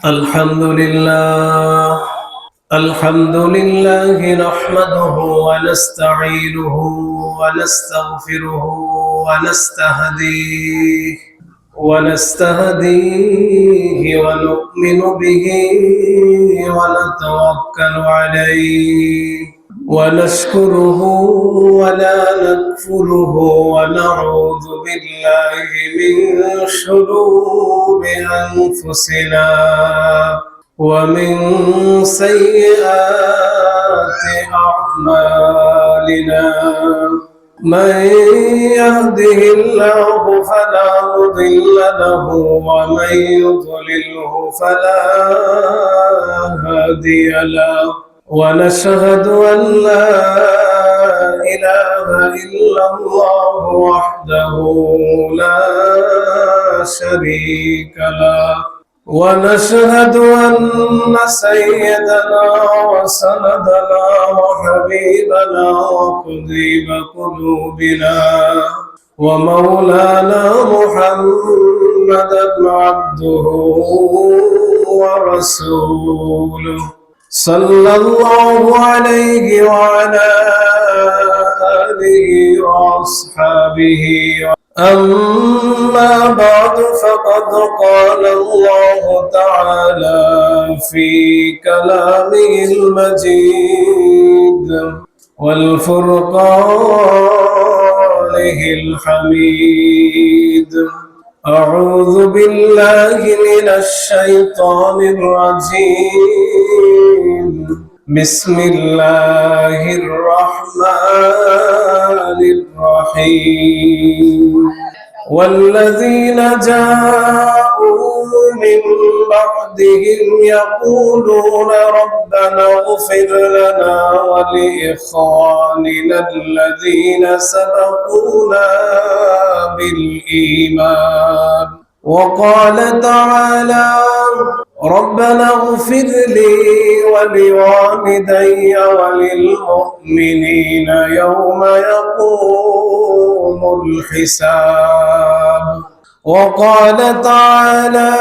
الحمد لله الحمد لله نحمده ونستعينه ونستغفره ونستهديه ونؤمن به ونتوكل عليه ونشكره ولا نكفره ونعوذ بالله من شرور أنفسنا ومن سيئات أعمالنا من يهده الله فلا مضل له ومن يضلله فلا هادي له ونشهد أن لا إله إلا الله وحده لا شريك له ونشهد أن سيدنا وسندنا وحبيبنا وقضيب قلوبنا ومولانا محمدا عبده ورسوله صلى الله عليه وعلى آله وأصحابه أما بعد فقد قال الله تعالى في كلامه المجيد والفرقانه الحميد أعوذ بالله من الشيطان الرجيم بسم الله الرحمن الرحيم والذين جاءوا من بعدهم يقولون ربنا اغفر لنا ولإخواننا الذين سبقونا بالإيمان وقال تعالى ربنا اغفر لي ولوالدي وللمؤمنين يوم يقوم الحساب وقال تعالى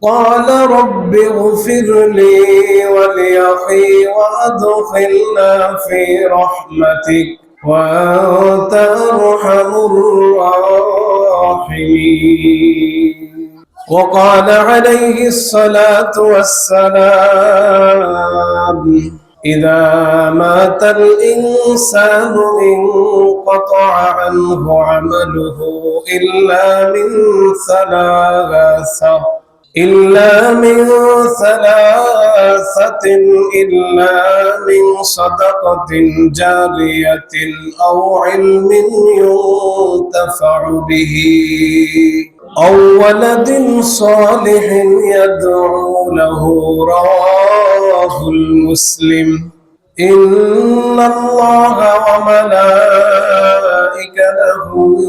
قال رب اغفر لي ولأخي وأدخلنا في رحمتك وأنت أرحم الراحمين وقال عليه الصلاة والسلام إذا مات الإنسان انقطع عنه عمله إلا من ثلاثة إلا من صدقة جارية أو علم ينتفع به أو ولد صالح يدعو له رواه المسلم إن الله وملائكته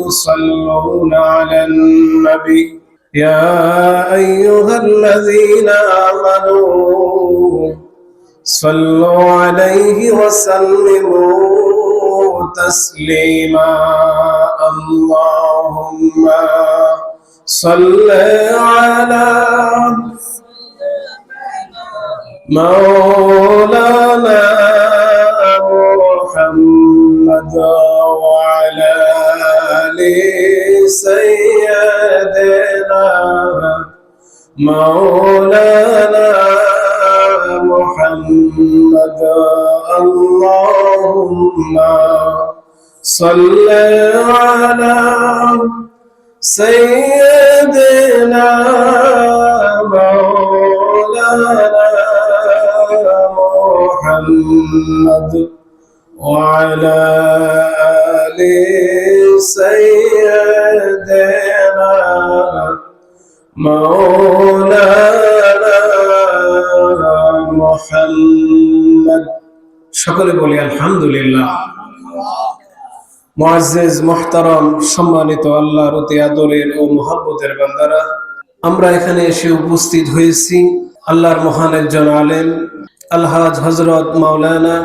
يصلون على النبي يا أيها الذين آمنوا صلوا عليه وسلموا تسليما اللهم صل على مولانا محمد وعلى آل سيدنا مولانا محمد اللهم صل على سيدنا مولانا محمد وعلى آل سيدنا مولانا محمد সকলে বলি আলহামদুলিল্লাহ। মুআজ্জিজ মুহতারাম সম্মানিত আল্লাহর অতি আদরের ও মহব্বতের বান্দারা, আমরা এখানে এসে উপস্থিত হয়েছি আল্লাহর মহান একজন আলেম আলহাজ হযরত মাওলানা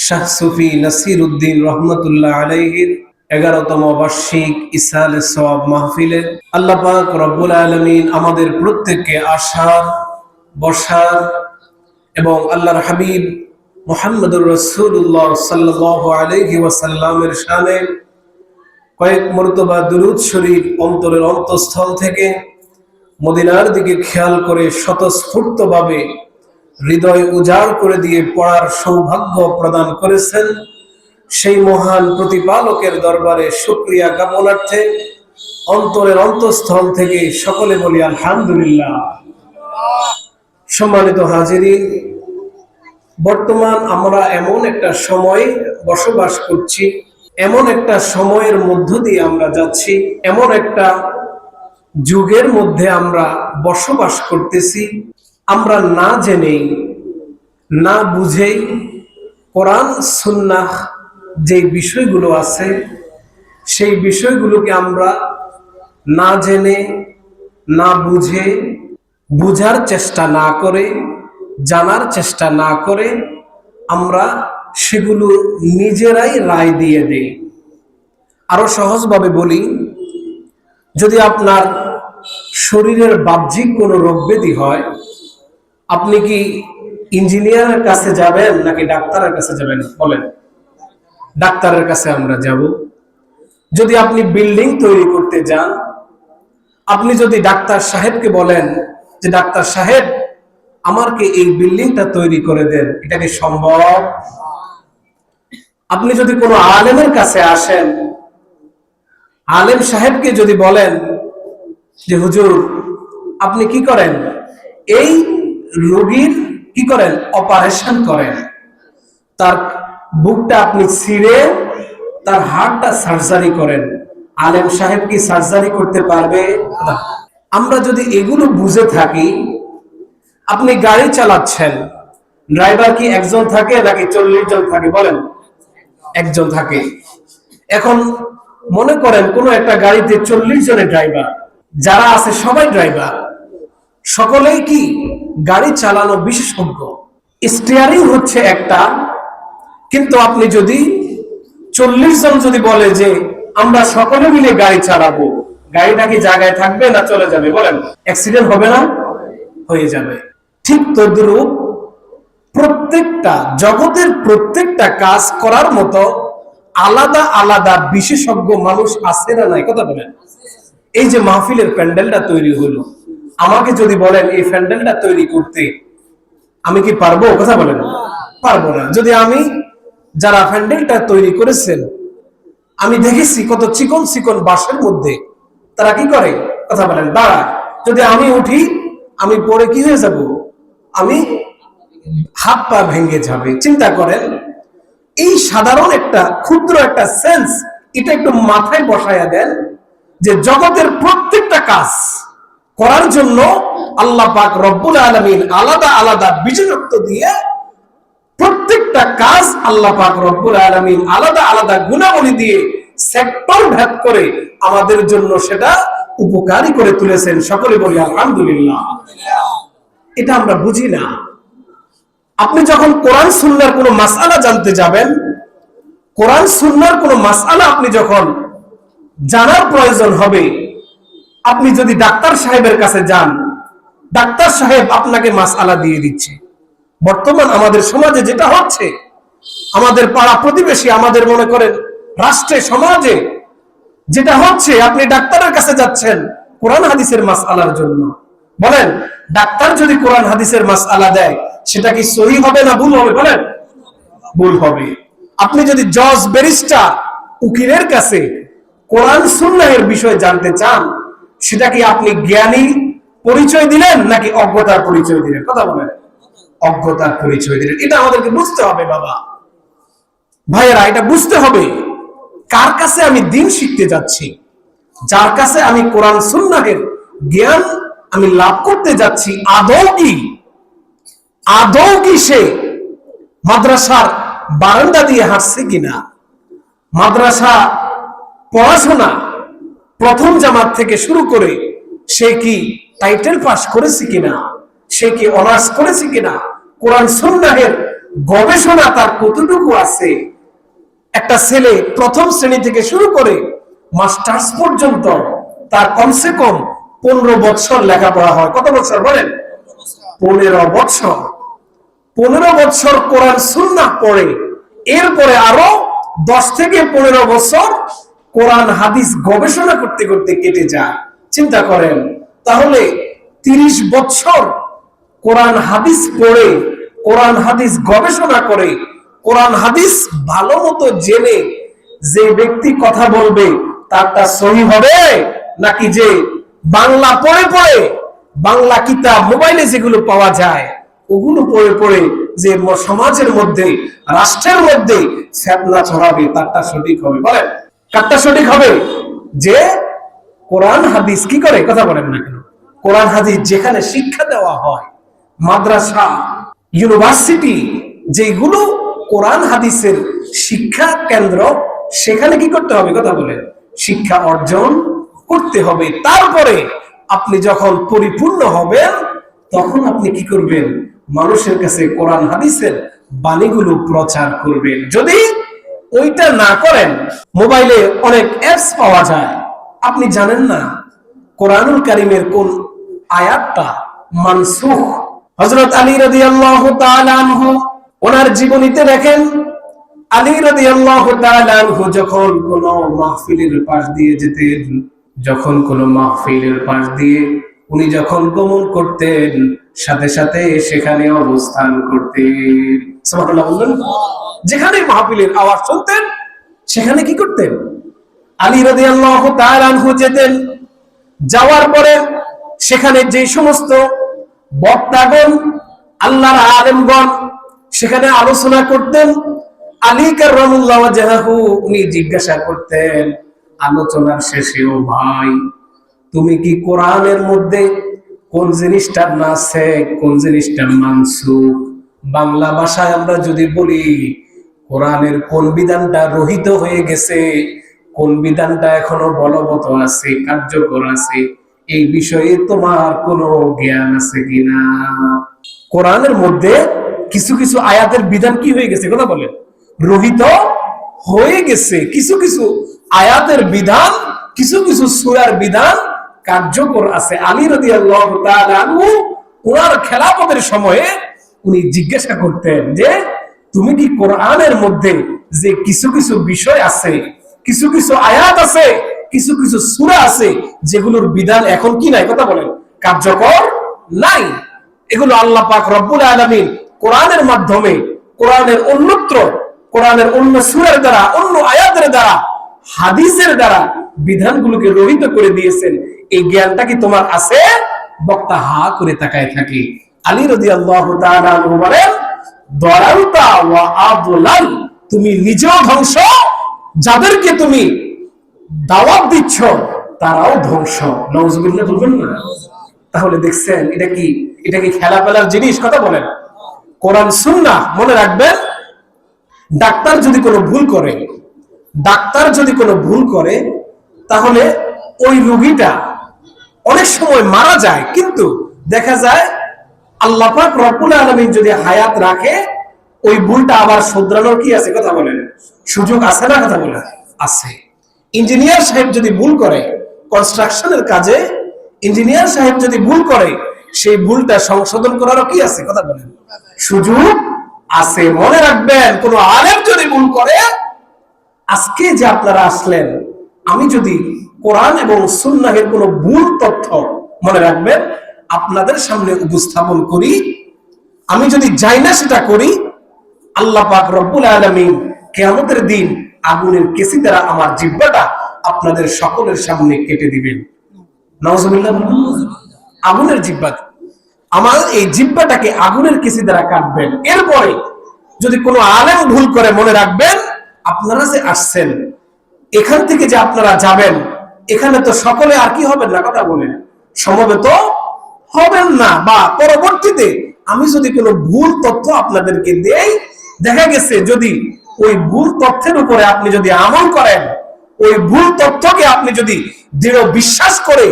শাহ সুফি নাসির উদ্দিন রহমতুল্লাহ আলাইহির 11তম বার্ষিক ইসালে সওয়াব মাহফিলে আল্লাহ পাক রব্বুল আলামিন আমাদের প্রত্যেককে আসার, বসার এবং আল্লাহর হাবিব মুহাম্মদুর রাসূলুল্লাহ সাল্লাল্লাহু আলাইহি ওয়াসাল্লামের শানে কয়েক মর্তবা দুরূদ শরীফ অন্তরের অন্তঃস্থল থেকে মদিনার দিকে খেয়াল করে স্বতঃস্ফূর্তভাবে হৃদয় উজাড় করে দিয়ে পড়ার সৌভাগ্য প্রদান করেছেন। সেই মহান প্রতিপালকের দরবারে শুকরিয়া জ্ঞাপনার্থে অন্তরের অন্তঃস্থল থেকে সকলে বলি আলহামদুলিল্লাহ। সম্মানিত হাজিরিন, বর্তমান আমরা এমন একটা সময় বসবাস করছি, এমন একটা সময়ের মধ্য দিয়ে আমরা যাচ্ছি, এমন একটা যুগের মধ্যে আমরা বসবাস করতেছি। আমরা না জেনেই, না বুঝেই কোরআন সুন্নাহ যে বিষয়গুলো আছে সেই বিষয়গুলোকে আমরা না জেনে, না বুঝে, বুঝার চেষ্টা না করে, জানার চেষ্টা না করে আমরা সেগুলো নিজেরাই রায় দিয়ে দেই। আরো সহজভাবে বলি, যদি আপনার শরীরের বাহ্যিক কোনো রোগ ব্যাধি হয়, আপনি কি ইঞ্জিনিয়ারের কাছে যাবেন নাকি ডাক্তারের কাছে যাবেন? বলেন। ডাক্তারের কাছে আমরা যাব। যদি আপনি বিল্ডিং তৈরি করতে যান, আপনি যদি ডাক্তার সাহেবকে বলেন যে ডাক্তার সাহেব আমাকে এই বিল্ডিংটা তৈরি করে দেন, এটা কি সম্ভব? আপনি যদি কোনো আলেমের কাছে আসেন, আলেম সাহেবকে যদি বলেন যে হুজুর আপনি কি করেন, এই রোগীর কি করেন, অপারেশন করেন, তার বুকটা আপনি ছিঁড়ে তার হাড়টা সার্জারি করেন, আলেম সাহেব কি সার্জারি করতে পারবে? আমরা যদি এগুলো বুঝে থাকি, আপনি গাড়ি চালাচ্ছেন, ড্রাইভার কি একজন থাকে নাকি 40 জন থাকে? বলেন। একজন থাকে। এখন মনে করেন কোন একটা গাড়িতে 40 জনের ড্রাইভার, যারা আছে সবাই ড্রাইভার, সকলেই কি গাড়ি চালানো বিশেষজ্ঞ। স্টিয়ারিং হচ্ছে একটা, কিন্তু আপনি যদি 40 জন যদি বলে যে আমরা সকলে মিলে গাড়ি চালাবো, গাড়িটা কি জায়গায় থাকবে না চলে যাবে? বলেন। অ্যাক্সিডেন্ট হবে না? হয়ে যাবে। ঠিক তদ্রূপ প্রত্যেকটা জগতের প্রত্যেকটা কাজ করার মতো আলাদা আলাদা বিশেষজ্ঞ মানুষ আছে না নাই? কথা বলেন। এই যে মাহফিলের প্যান্ডেলটা তৈরি হলো, আমাকে যদি বলেন এই প্যান্ডেলটা তৈরি করতে, আমি কি পারবো? কথা বলেন। পারবো না। যদি আমি, যারা প্যান্ডেলটা তৈরি করেছেন, আমি দেখেছি কত চিকন চিকন বাঁশের মধ্যে তারা কি করে, কথা বলেন, দাঁড়ায়। যদি আমি উঠি, আমি পরে কি হয়ে যাব, আমি হাত পা ভেঙে যাবে। চিন্তা করেন, এই সাধারণ একটা ক্ষুদ্র একটা সেন্স, এটা একটু মাথায় বসায়া দেন যে জগতের প্রত্যেকটা কাজ করার জন্য আল্লাহ পাক রব্বুল আলামিন আলাদা আলাদা বিশেষত্ব দিয়ে প্রত্যেকটা কাজ আল্লাহ পাক রব্বুল আলামিন আলাদা আলাদা গুণাবলী দিয়ে সেক্টর ভেদ করে আমাদের জন্য সেটা উপকারী করে তুলেছেন। সকলে বলি আলহামদুলিল্লাহ। এটা আমরা বুঝি না। আপনি যখন কোরআন সুন্নাহর কোনো মাসআলা জানতে যাবেন, কোরআন সুন্নাহর কোনো মাসআলা আপনি যখন জানার প্রয়োজন হবে, আপনি যদি ডাক্তার সাহেবের কাছে যান, ডাক্তার সাহেব আপনাকে মাসআলা দিয়ে দিচ্ছে। বর্তমান আমাদের সমাজে যেটা হচ্ছে, আমাদের পাড়া প্রতিবেশী, আমাদের মনে করেন রাষ্ট্রে, সমাজে যেটা হচ্ছে, আপনি ডাক্তারের কাছে যাচ্ছেন কোরআন হাদিসের মাসআলার জন্য। বলেন, ডাক্তার যদি কোরআন হাদিসের মাসআলা দেয়, সেটা কি সহি হবে না ভুল হবে? বলেন, ভুল হবে। আপনি যদি জজ, ব্যারিস্টার, উকিলের কাছে কোরআন সুন্নাহের বিষয় জানতে চান, সেটা কি আপনি জ্ঞানী পরিচয় দিলেন নাকি অজ্ঞতার পরিচয় দিলেন? কথা বলেন। অজ্ঞতার পরিচয় দিলেন। এটা আমাদেরকে বুঝতে হবে বাবা, ভাইয়েরা, এটা বুঝতে হবে। কার কাছে আমি দ্বীন শিখতে যাচ্ছি, যার কাছে আমি কোরআন সুন্নাহের জ্ঞান আমি লাভ করতে যাচ্ছি, আদৌ কি সে মাদ্রাসার বারান্দা দিয়ে হাঁটছে কিনা, মাদ্রাসা পড়াশোনা প্রথম জামাত থেকে শুরু করে সে কি টাইটেল পাস করেছে কিনা, সে কি অনার্স করেছে কিনা, কোরআন সুন্নাহের গবেষণা তার কতটুকু আছে, একটা ছেলে প্রথম শ্রেণী থেকে শুরু করে মাস্টার্স পর্যন্ত তার কমসে কম 15 বছর লেখাপড়া হয়। কত বছর বলেন? 15 বছর। 15 বছর কোরআন সুন্নাহ পড়ে, এরপরে আরো 10 থেকে 15 বছর কোরআন হাদিস গবেষণা করতে করতে কেটে যায়। চিন্তা করেন, তাহলে 30 বছর কোরআন হাদিস পড়ে, কোরআন হাদিস গবেষণা করে, কোরআন হাদিস ভালো মতো জেনে যে ব্যক্তি কথা বলবে তারটা সহি হবে, নাকি যে বাংলা পড়ে পড়ে, বাংলা কিতাব মোবাইলে যেগুলো পাওয়া যায় ওগুলো পড়ে পড়ে যে সমাজের মধ্যে, রাষ্ট্রের মধ্যে ফিতনা ছড়াবে, তারটা সঠিক হবে? বলেন, কারটা সঠিক হবে? যে কোরআন হাদিস কি করে, কথা বলেন না কেন, কোরআন হাদিস যেখানে শিক্ষা দেওয়া হয়, মাদ্রাসা, ইউনিভার্সিটি, যেগুলো কোরআন হাদিসের শিক্ষা কেন্দ্র, সেখানে কি করতে হবে, কথা বলেন, শিক্ষা অর্জন করতে হবে। তারপরে আপনি যখন পরিপূর্ণ হবেন তখন আপনি কি করবেন, মানুষের কাছে কোরআন হাদিসের বাণীগুলো প্রচার করবেন। যদি ওইটা না করেন, মোবাইলে অনেক অ্যাপস পাওয়া যায়, আপনি জানেন না কোরআনুল কারীমের কোন আয়াতটা মানসুখ। হযরত আলী রাদিয়াল্লাহু তাআলা আনহু ওনার জীবনীতে দেখেন, আলী রাদিয়াল্লাহু তাআলা আনহু যখন কোন মাহফিলের পাশ দিয়ে যেতেন, যখন কোন মাহফিলের পাশ দিয়ে উনি যখন গমন করতেন, সাথে সাথে সেখানে অবস্থান করতেন। সুবহানাল্লাহ বলুন। যেখানে মাহফিলের আওয়াজ শুনতেন সেখানে কি করতেন? আলী রাদিয়াল্লাহু তাআলা আনহু যেতেন। যাওয়ার পরে সেখানে যে সমস্ত বক্তাগণ, আল্লাহর আলেমগণ সেখানে আলোচনা করতেন, আলী কাররামাল্লাহু ওয়াজহাহু উনি জিজ্ঞাসা করতেন আলোচনার শেষে, ও ভাই, তুমি কি কোরআনের মধ্যে কোন জিনিসটা নাছে, কোন জিনিসটা মানসুখ? বাংলা ভাষায় আমরা যদি বলি কোরআনের কোন বিধানটা রহিত হয়ে গেছে, কোন বিধানটা এখনো বলবৎ আছে, কার্যকর আছে, এই বিষয়ে তোমার কোনো জ্ঞান আছে কিনা? কোরআনের মধ্যে কিছু কিছু আয়াতের বিধান কি হয়ে গেছে, কথা বলেন, রহিত হয়ে গেছে। কিছু কিছু আয়াতের বিধান, কিছু কিছু সূরার বিধান কার্যকর আছে। আলী রাদিয়াল্লাহু তাআলা আনহু ওনার খেলাফতের সময়ে উনি জিজ্ঞাসা করতেন যে তুমি কি কোরআনের মধ্যে যে কিছু কিছু বিষয় আছে, কিছু কিছু আয়াত আছে, কিছু কিছু সূরা আছে যেগুলোর বিধান এখন কি নাই, কথা বলেন, কার্যকর নাই, এগুলো আল্লাহ পাক রব্বুল আলামিন কোরআনের মাধ্যমে, কোরআনের অন্যত্র, কোরআনের অন্য সূরার দ্বারা, অন্য আয়াতের দ্বারা, হাদিসের দ্বারা বিধানগুলোকে রহিত করে দিয়েছেন। এই জ্ঞানটা কি তোমার আছে? বক্তা হা করে তাকায় থাকে। আলী রাদিয়াল্লাহু তাআলা আনহু বলেন, দালালতা ওয়া আদলাল, তুমি নিজেও ধ্বংস, যাদেরকে তুমি দাওয়াত দিচ্ছ তারাও ধ্বংস। নাউজুবিল্লাহ বলবেন না? তাহলে দেখছেন এটা কি, এটা কি খেলা ফেলার জিনিস, কথা বলেন? কোরআন সুন্নাহ মনে রাখবেন। ডাক্তার যদি কোনো ভুল করে, ডাক্তার যদি কোনো ভুল করে, তাহলে ওই রোগীটা অনেক সময় মারা যায়, কিন্তু দেখা যায় আল্লাহ পাক রব্বুল আলামিন যদি হায়াত রাখে, ওই ভুলটা আবার শুধরানোর কি আছে, কথা বলেন, সুযোগ আছে না, কথা বলেন, আছে। ইঞ্জিনিয়ার সাহেব যদি ভুল করে কনস্ট্রাকশনের কাজে, ইঞ্জিনিয়ার সাহেব যদি ভুল করে, সেই ভুলটা সংশোধন করারও কি আছে, কথা বলেন, সুযোগ আছে। মনে রাখবেন, কোন আলেম যদি ভুল করে, আজকে যে আপনারা আসলেন, আমি যদি কোরআন এবং সুন্নাহের কোন ভুল তথ্য, মনে রাখবেন, আপনাদের সামনে উপস্থাপন করি, আমি যদি যাই না সেটা করি, আল্লাহ পাক রব্বুল আলামিন কিয়ামতের দিন আগুনের কেসি দ্বারা আমার জিহ্বাটা আপনাদের সকলের সামনে কেটে দিবেন। নাউজুবিল্লাহ। আগুনের জিহ্বা, আমার এই জিহ্বাটাকে আগুনের কেসি দ্বারা কাটবেন। এরপরে যদি কোনো আলেম ভুল করে, মনে রাখবেন, আপনারা যে আসছেন, এখান থেকে যে আপনারা যাবেন, এখানে তো সকলে আর কি হবেন না, কথা বলেন, সমবেত হবেন না। বা পরবর্তীতে আমি যদি কোনো ভুল তথ্য আপনাদেরকে দেই, দেখা গেছে যদি ওই ভুল তথ্যের উপরে আপনি যদি আমল করেন, ওই ভুল তথ্যকে আপনি যদি দৃঢ় বিশ্বাস করে,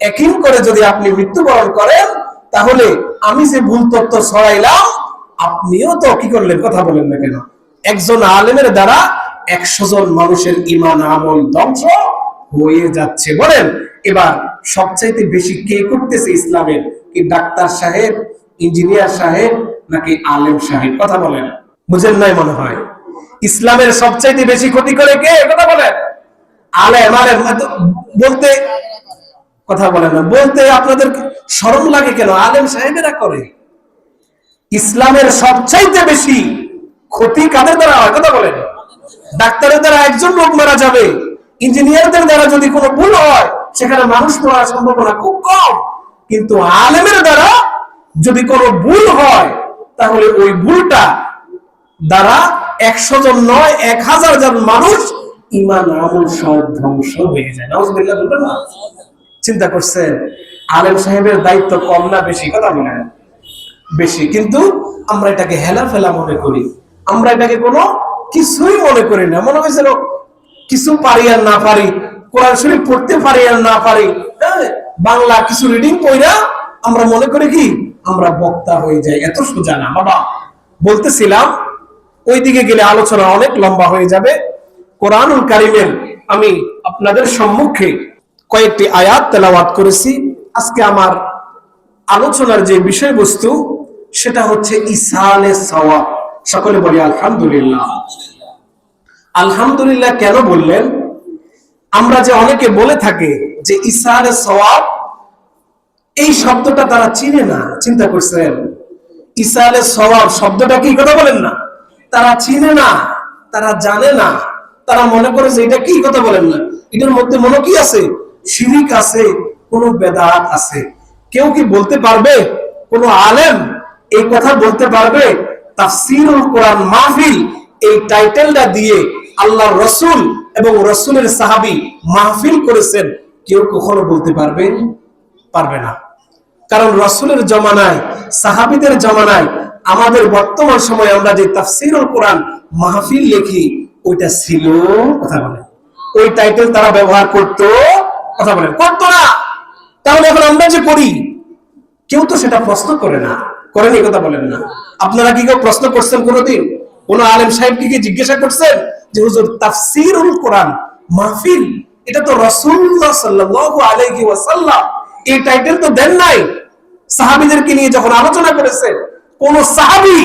একই করে যদি আপনি মৃত্যুবরণ করেন, তাহলে আমি যে ভুল তথ্য ছড়াইলাম, আপনিও তো কি করলেন, কথা বলেন না কেন, একজন আলেমের দ্বারা 100 জন মানুষের ঈমান আমল ধ্বংস হয়ে যাচ্ছে। বলেন এবার সবচাইতে বেশি কে করতেছে ইসলামের? কি ডাক্তার সাহেব, ইঞ্জিনিয়ার সাহেব, নাকি আলেম সাহেব? কথা বলেন, বুঝেন নাই মনে হয়। ইসলামের সবচাইতে বেশি ক্ষতি করে কে? কথা বলেন। আলেম। আলেম বলতে, কথা বলেন না, বলতে আপনাদের শরম লাগে কেন? আলেম সাহেবেরা করে। ইসলামের সবচাইতে বেশি ক্ষতি কাদের দ্বারা হয়? কথা বলেন। ডাক্তারের দ্বারা একজন লোক মারা যাবে, ইঞ্জিনিয়ারদের দ্বারা যদি কোনো ভুল হয় সেখানে মানুষ মরার সম্ভাবনা খুব কম, কিন্তু আলেমের দ্বারা যদি কোনো ভুল হয় তাহলে ওই ভুলটা দ্বারা 100 জন নয় 1000 জন মানুষ ঈমান আমল সব ধ্বংস হয়ে যায়। নাউজুবিল্লাহ বলবেন না? চিন্তা করছেন আলেম সাহেবের দায়িত্ব কম না বেশি? কথা বলেন বেশি, কিন্তু আমরা এটাকে হেলা ফেলা মনে করি, আমরা এটাকে কোনো কিছুই মনে করি না। মনে হয়েছিল কিছু পারি আর না পারি, কোরআন শরীফ পড়তে পারি আর না পারি, বাংলা কিছু রিডিং পড়া আমরা মনে করি কি আমরা বক্তা হয়ে যাই। এত সোজা না বাবা। বলতেছিলাম ওইদিকে গেলে আলোচনা অনেক লম্বা হয়ে যাবে। কোরআনুল কারীমের আমি আপনাদের সম্মুখে কয়েকটি আয়াত তেলাওয়াত করেছি। আজকে আমার আলোচনার যে বিষয়বস্তু সেটা হচ্ছে ইসালে সওয়াব। সকলে বলি আলহামদুলিল্লাহ। আলহামদুলিল্লাহ কেন বললেন? আমরা যে অনেকে বলে থাকে যে ইসালে সওয়াব, এই শব্দটা তারা চিনে না। চিন্তা করছেন ইসালে সওয়াব শব্দটা কি? কথা বলেন না। তারা চিনে না, তারা জানে না, তারা মনে করে যে এটা কি? কথা বলেন না। এটার মধ্যে মনে কি আছে? শিরিক আছে, কোন বেদাত আছে। কেউ কি বলতে পারবে? কোন আলেম এই কথা বলতে পারবে? তাফসীরুল কোরআন মাহফিল এই টাইটেলটা দিয়ে আল্লাহর রাসূল এবং রাসূলের সাহাবী মাহফিল করেছেন, কেউ কখনো বলতে পারবে? পারবে না। কারণ রাসূলের জমানায়, সাহাবীদের জমানায়, আমাদের বর্তমান সময়ে আমরা যে তাফসীরুল কোরআন মাহফিল লিখি ওইটা ছিল। কথা বলে ওই টাইটেল তারা ব্যবহার করতো? কথা বলেন করতো না। তাহলে এখন আমরা যে করি কেউ তো সেটা প্রশ্ন করে না, করেনি? কথা বলেন না। আপনারা কি কেউ প্রশ্ন করছেন কোনোদিন? কোন আলেম সাহেব কি জিজ্ঞাসা করছেন যে হুজুর তাফসীরুল কোরআন মাহফিল এটা তো রাসূলুল্লাহ সাল্লাল্লাহু আলাইহি ওয়াসাল্লাম এই টাইটেল তো দেন নাই। সাহাবীদেরকে নিয়ে যখন আলোচনা করেছে, কোন সাহাবী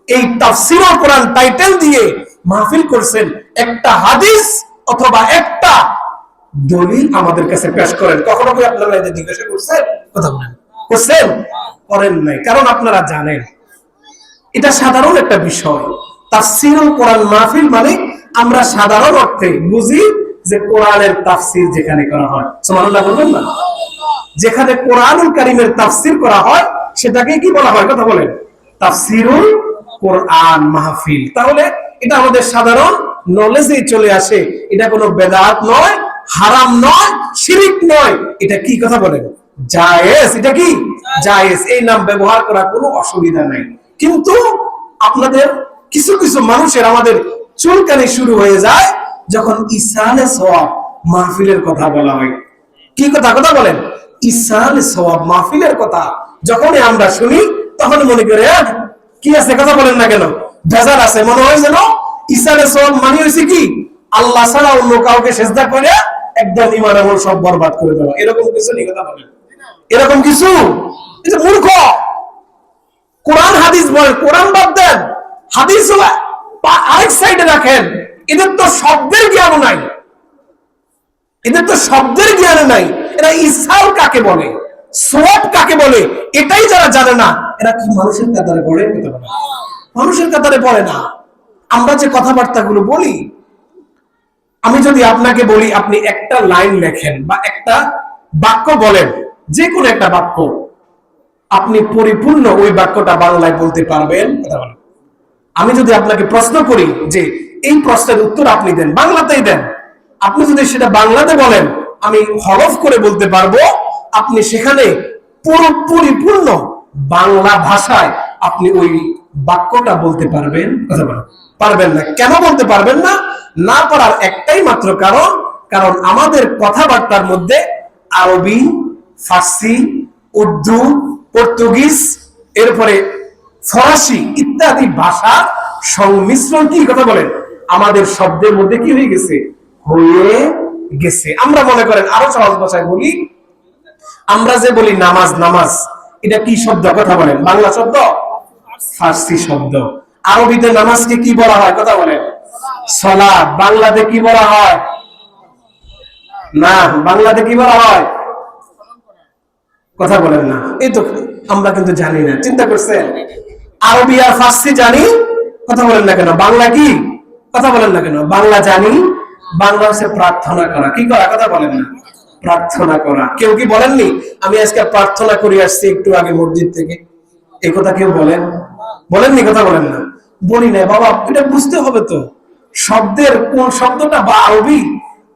এই তাফসীরুল কোরআন টাইটেল দিয়ে মাহফিল করছেন? একটা হাদিস অথবা একটা দলিল আমাদের কাছে পেশ করেন। কখনো কি আপনারা এটা জিজ্ঞাসা করছেন? কথা বলেন করছেন? করেন নাই। কারণ আপনারা জানেন এটা সাধারণ একটা বিষয়। তাফসীরুল কোরআন মাহফিল মানে আমরা সাধারণ অর্থে বুঝি যে কোরআনের তাফসীর যেখানে করা হয়, সুবহানাল্লাহ বলবেন না? যেখানে কোরআনুল কারীমের তাফসীর করা হয় সেটাকে কি বলা হয়? কথা বলেন তাফসীরুল কোরআন মাহফিল। তাহলে এটা আমাদের সাধারণ নলেজেই চলে আসে। এটা কোনো বেদাত নয়, হারাম নয়, শিরিক নয়। এটা কি? কথা বলেন জায়েজ। এটা কি? জায়েজ। এই নাম ব্যবহার করা কোনো অসুবিধা নাই। কিন্তু আপনাদের কিছু কিছু মানুষের আমাদের চুলকানি শুরু হয়ে যায় যখন ইসালে সওয়াব মাহফিলের কথা বলা হয়। কি কথা? কথা বলেন ইসালে সওয়াব মাহফিলের কথা যখনই আমরা শুনি তখন মনে করে কি আছে? কথা বলেন না কেন? ভেজাল আছে। মনে হয় যেন ইসালে সওয়াব মানে হইছে কি আল্লাহ ছাড়া অন্য কাউকে সিজদা করে একদম ঈমান আমল সব বরবাদ করে দেওয়া। এরকম কিছু নেই। কথা বলেন এরকম কিছু? এটা মূর্খ। কোরআন হাদিস বলেন, কোরআন বাদ দেন, হাদিস আরেক সাইডে রাখেন। এদের তো শব্দের জ্ঞান নাই, এদের তো শব্দের জ্ঞান নাই। এরা ইসাল কাকে বলে, সওয়াব কাকে বলে এটাই যারা জানে না, এরা কি মানুষের কাতারে পড়ে? মানুষের কাতারে পড়ে না। আমরা যে কথাবার্তা গুলো বলি, আমি যদি আপনাকে বলি আপনি একটা লাইন লেখেন বা একটা বাক্য বলেন, যে কোনো একটা বাক্য, আপনি পরিপূর্ণ ওই বাক্যটা বাংলায় বলতে পারবেন? কথা বলেন। আমি যদি আপনাকে প্রশ্ন করি যে এই প্রশ্নের উত্তর আপনি দেন, বাংলাতেই দেন, আপনি যদি সেটা বাংলাতে বলেন আমি হরফ করে বলতে পারবো, আপনি সেখানে পরিপূর্ণ বাংলা ভাষায় আপনি ওই বাক্যটা বলতে পারবেন? কথা বলেন পারবেন না। কেন বলতে পারবেন না? না পারার একটাই মাত্র কারণ, কারণ আমাদের কথাবার্তার মধ্যে আরবি, ফার্সি, উর্দু, পর্তুগিজ, এরপরে ফরাসি ইত্যাদি ভাষা সংমিশ্রণ কি? কথা বলেন আমাদের শব্দের মধ্যে কি হয়ে গেছে, হয়ে গেছে। আমরা মনে করেন আরো সহজ ভাষায় বলি, আমরা যে বলি নামাজ, নামাজ এটা কি শব্দ কথা বলেন? বাংলা শব্দ, ফার্সি শব্দ। আরবিতে নামাজকে কি বলা হয় কথা বলেন? সালাত। বাংলাতে কি বলা হয়? না, বাংলাতে কি বলা হয়? কথা বলেন না। এই তো আমরা কিন্তু জানি না, চিন্তা করছেন? আরবি আর ফার্সি জানি, কথা বলেন না কেন? বাংলা কি, কথা বলেন না কেন? বাংলা জানি, বাংলা হচ্ছে প্রার্থনা করা। কি করা, কথা বলেন না? প্রার্থনা করা। কেউ কি বলেননি আমি আজকে প্রার্থনা করে আসছি একটু আগে মসজিদ থেকে? এই কথা কেউ বলেন? বলেননি, কথা বলেন না? বলি না বাবা, এটা বুঝতে হবে তো শব্দের কোন শব্দটা বা আরবি,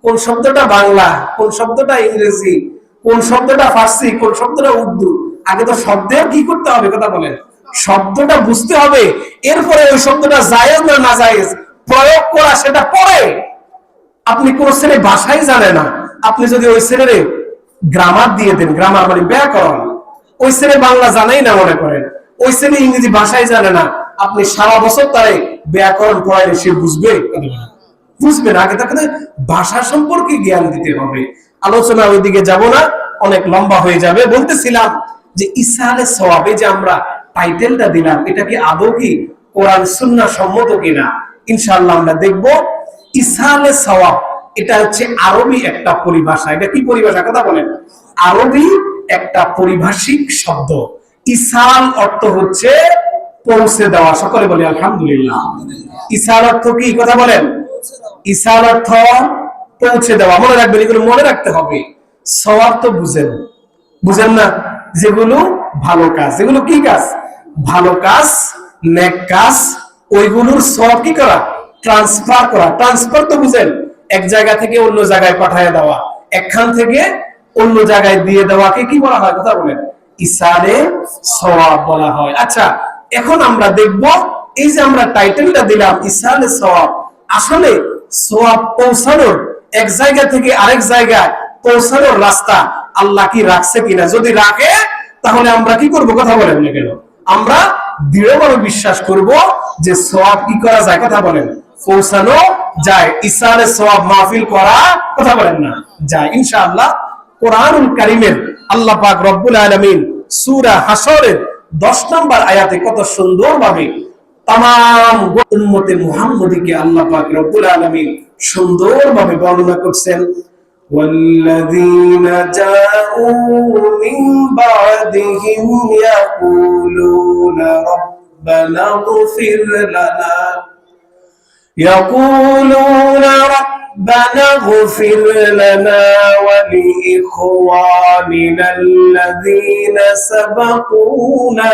কোন শব্দটা বাংলা, কোন শব্দটা ইংরেজি, কোন শব্দটা ফার্সি, কোন শব্দটা উর্দু। আগে তো শব্দের কি করতে হবে, কথা বলেন? শব্দটা বুঝতে হবে, এরপরে ওই শব্দটা জায়েজ না না জায়েজ প্রয়োগ করা, সেটা পরে। আপনি কোন ছেলে ভাষাই জানে না, আপনি যদি ওই ছেলেরে গ্রামার দিয়ে দেন, গ্রামার মানে ব্যাকরণ, ওই ছেলে বাংলা জানাই না মনে করেন, ওই ছেলে ইংরেজি ভাষাই জানে না, আপনি সারা বছর তারে ব্যাকরণ পড়াইলে সে বুঝবে? বুঝবে না। আগে তাকে ভাষা সম্পর্কে জ্ঞান দিতে হবে। আলোচনা ওইদিকে যাব না, অনেক লম্বা হয়ে যাবে। বলতেছিলাম যে ইসালে সওয়াবে যে আমরা টাইটেলটা দিলাম, এটা কি আদৌ কি কোরআন সুন্নাহ সম্মত কিনা ইনশাআল্লাহ আমরা দেখব। ইসালে সওয়াব এটা হচ্ছে আরবি একটা পরিভাষা। এটা কি পরিভাষা, কথা বলেন? আরবি একটা পরিভাষিক শব্দ। ইসাল অর্থ হচ্ছে পৌঁছে দেওয়া। সকলে বলি আলহামদুলিল্লাহ। ইসাল অর্থ কি, কথা বলেন? ইসাল অর্থ পৌঁছে দেওয়া। মনে রাখবেন, এগুলো মনে রাখতে হবে। সওয়াব তো বুঝেন, বুঝেন না? যেগুলো ভালো কাজ, যেগুলো কি কাজ, ভালো কাজ, নেক কাজ, ওইগুলোর সওয়াব কি করা, ট্রান্সফার করা। ট্রান্সফার তো বুঝেন, এক জায়গা থেকে অন্য জায়গায় পাঠিয়ে দেওয়া, একখান থেকে অন্য জায়গায় দিয়ে দেওয়াকে কি বলা হয়, কথা বলেন? ইসালে সওয়াব বলা হয়। আচ্ছা, এখন আমরা দেখব এই যে আমরা টাইটেলটা দিলাম ইসালে সওয়াব, আসলে সওয়াব পৌঁছানোর, এক জায়গা থেকে আরেক জায়গায় পৌঁছানোর রাস্তা আল্লাহ কি রাখছে কিনা। যদি রাখে তাহলে আমরা কি করব, কথা বলেন না কেন? আমরা দৃঢ়ভাবে বিশ্বাস করব যে সওয়াব কি করা যায়, কথা বলেন? পৌঁছানো যায়। ইসালে সওয়াব মাহফিল করা, কথা বলেন না, যায় ইনশাআল্লাহ। কোরআনুল কারীমের আল্লাহ পাক রব্বুল আলামিন সূরা হাসরের 10 নম্বর আয়াতে কত সুন্দরভাবে তামাম উম্মতে মুহাম্মদীকে আল্লাহ পাক রব্বুল আলামিন সুন্দরভাবে বর্ণনা করছেন। والذين جاءوا من بعدهم يقولون ربنا اغفر لنا ولإخواننا الذين سبقونا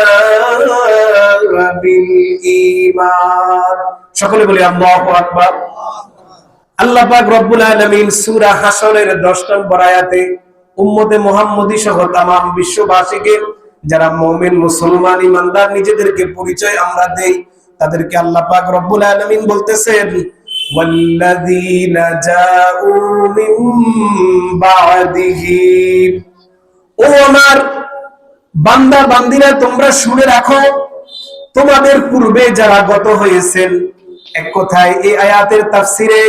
بالإيمان। সকলে বলি আল্লাহু আকবার। আল্লাহ পাক রব্বুল আলামিন সূরা হাসরের 10 নম্বর আয়াতে উম্মতে মুহাম্মদী সহ तमाम বিশ্ববাসীকে, যারা মুমিন মুসলমান ইমানদার নিজেদেরকে পরিচয় আমরা দেই, তাদেরকে আল্লাহ পাক রব্বুল আলামিন বলতেছেন ওয়াল্লাযীনা জাউ মিন বা'দিহি। ও আমার বান্দা বান্দিরা, তোমরা শুনে রাখো, তোমাদের পূর্বে যারা গত হয়েছেন। এক কথায় এই আয়াতের তাফসিরে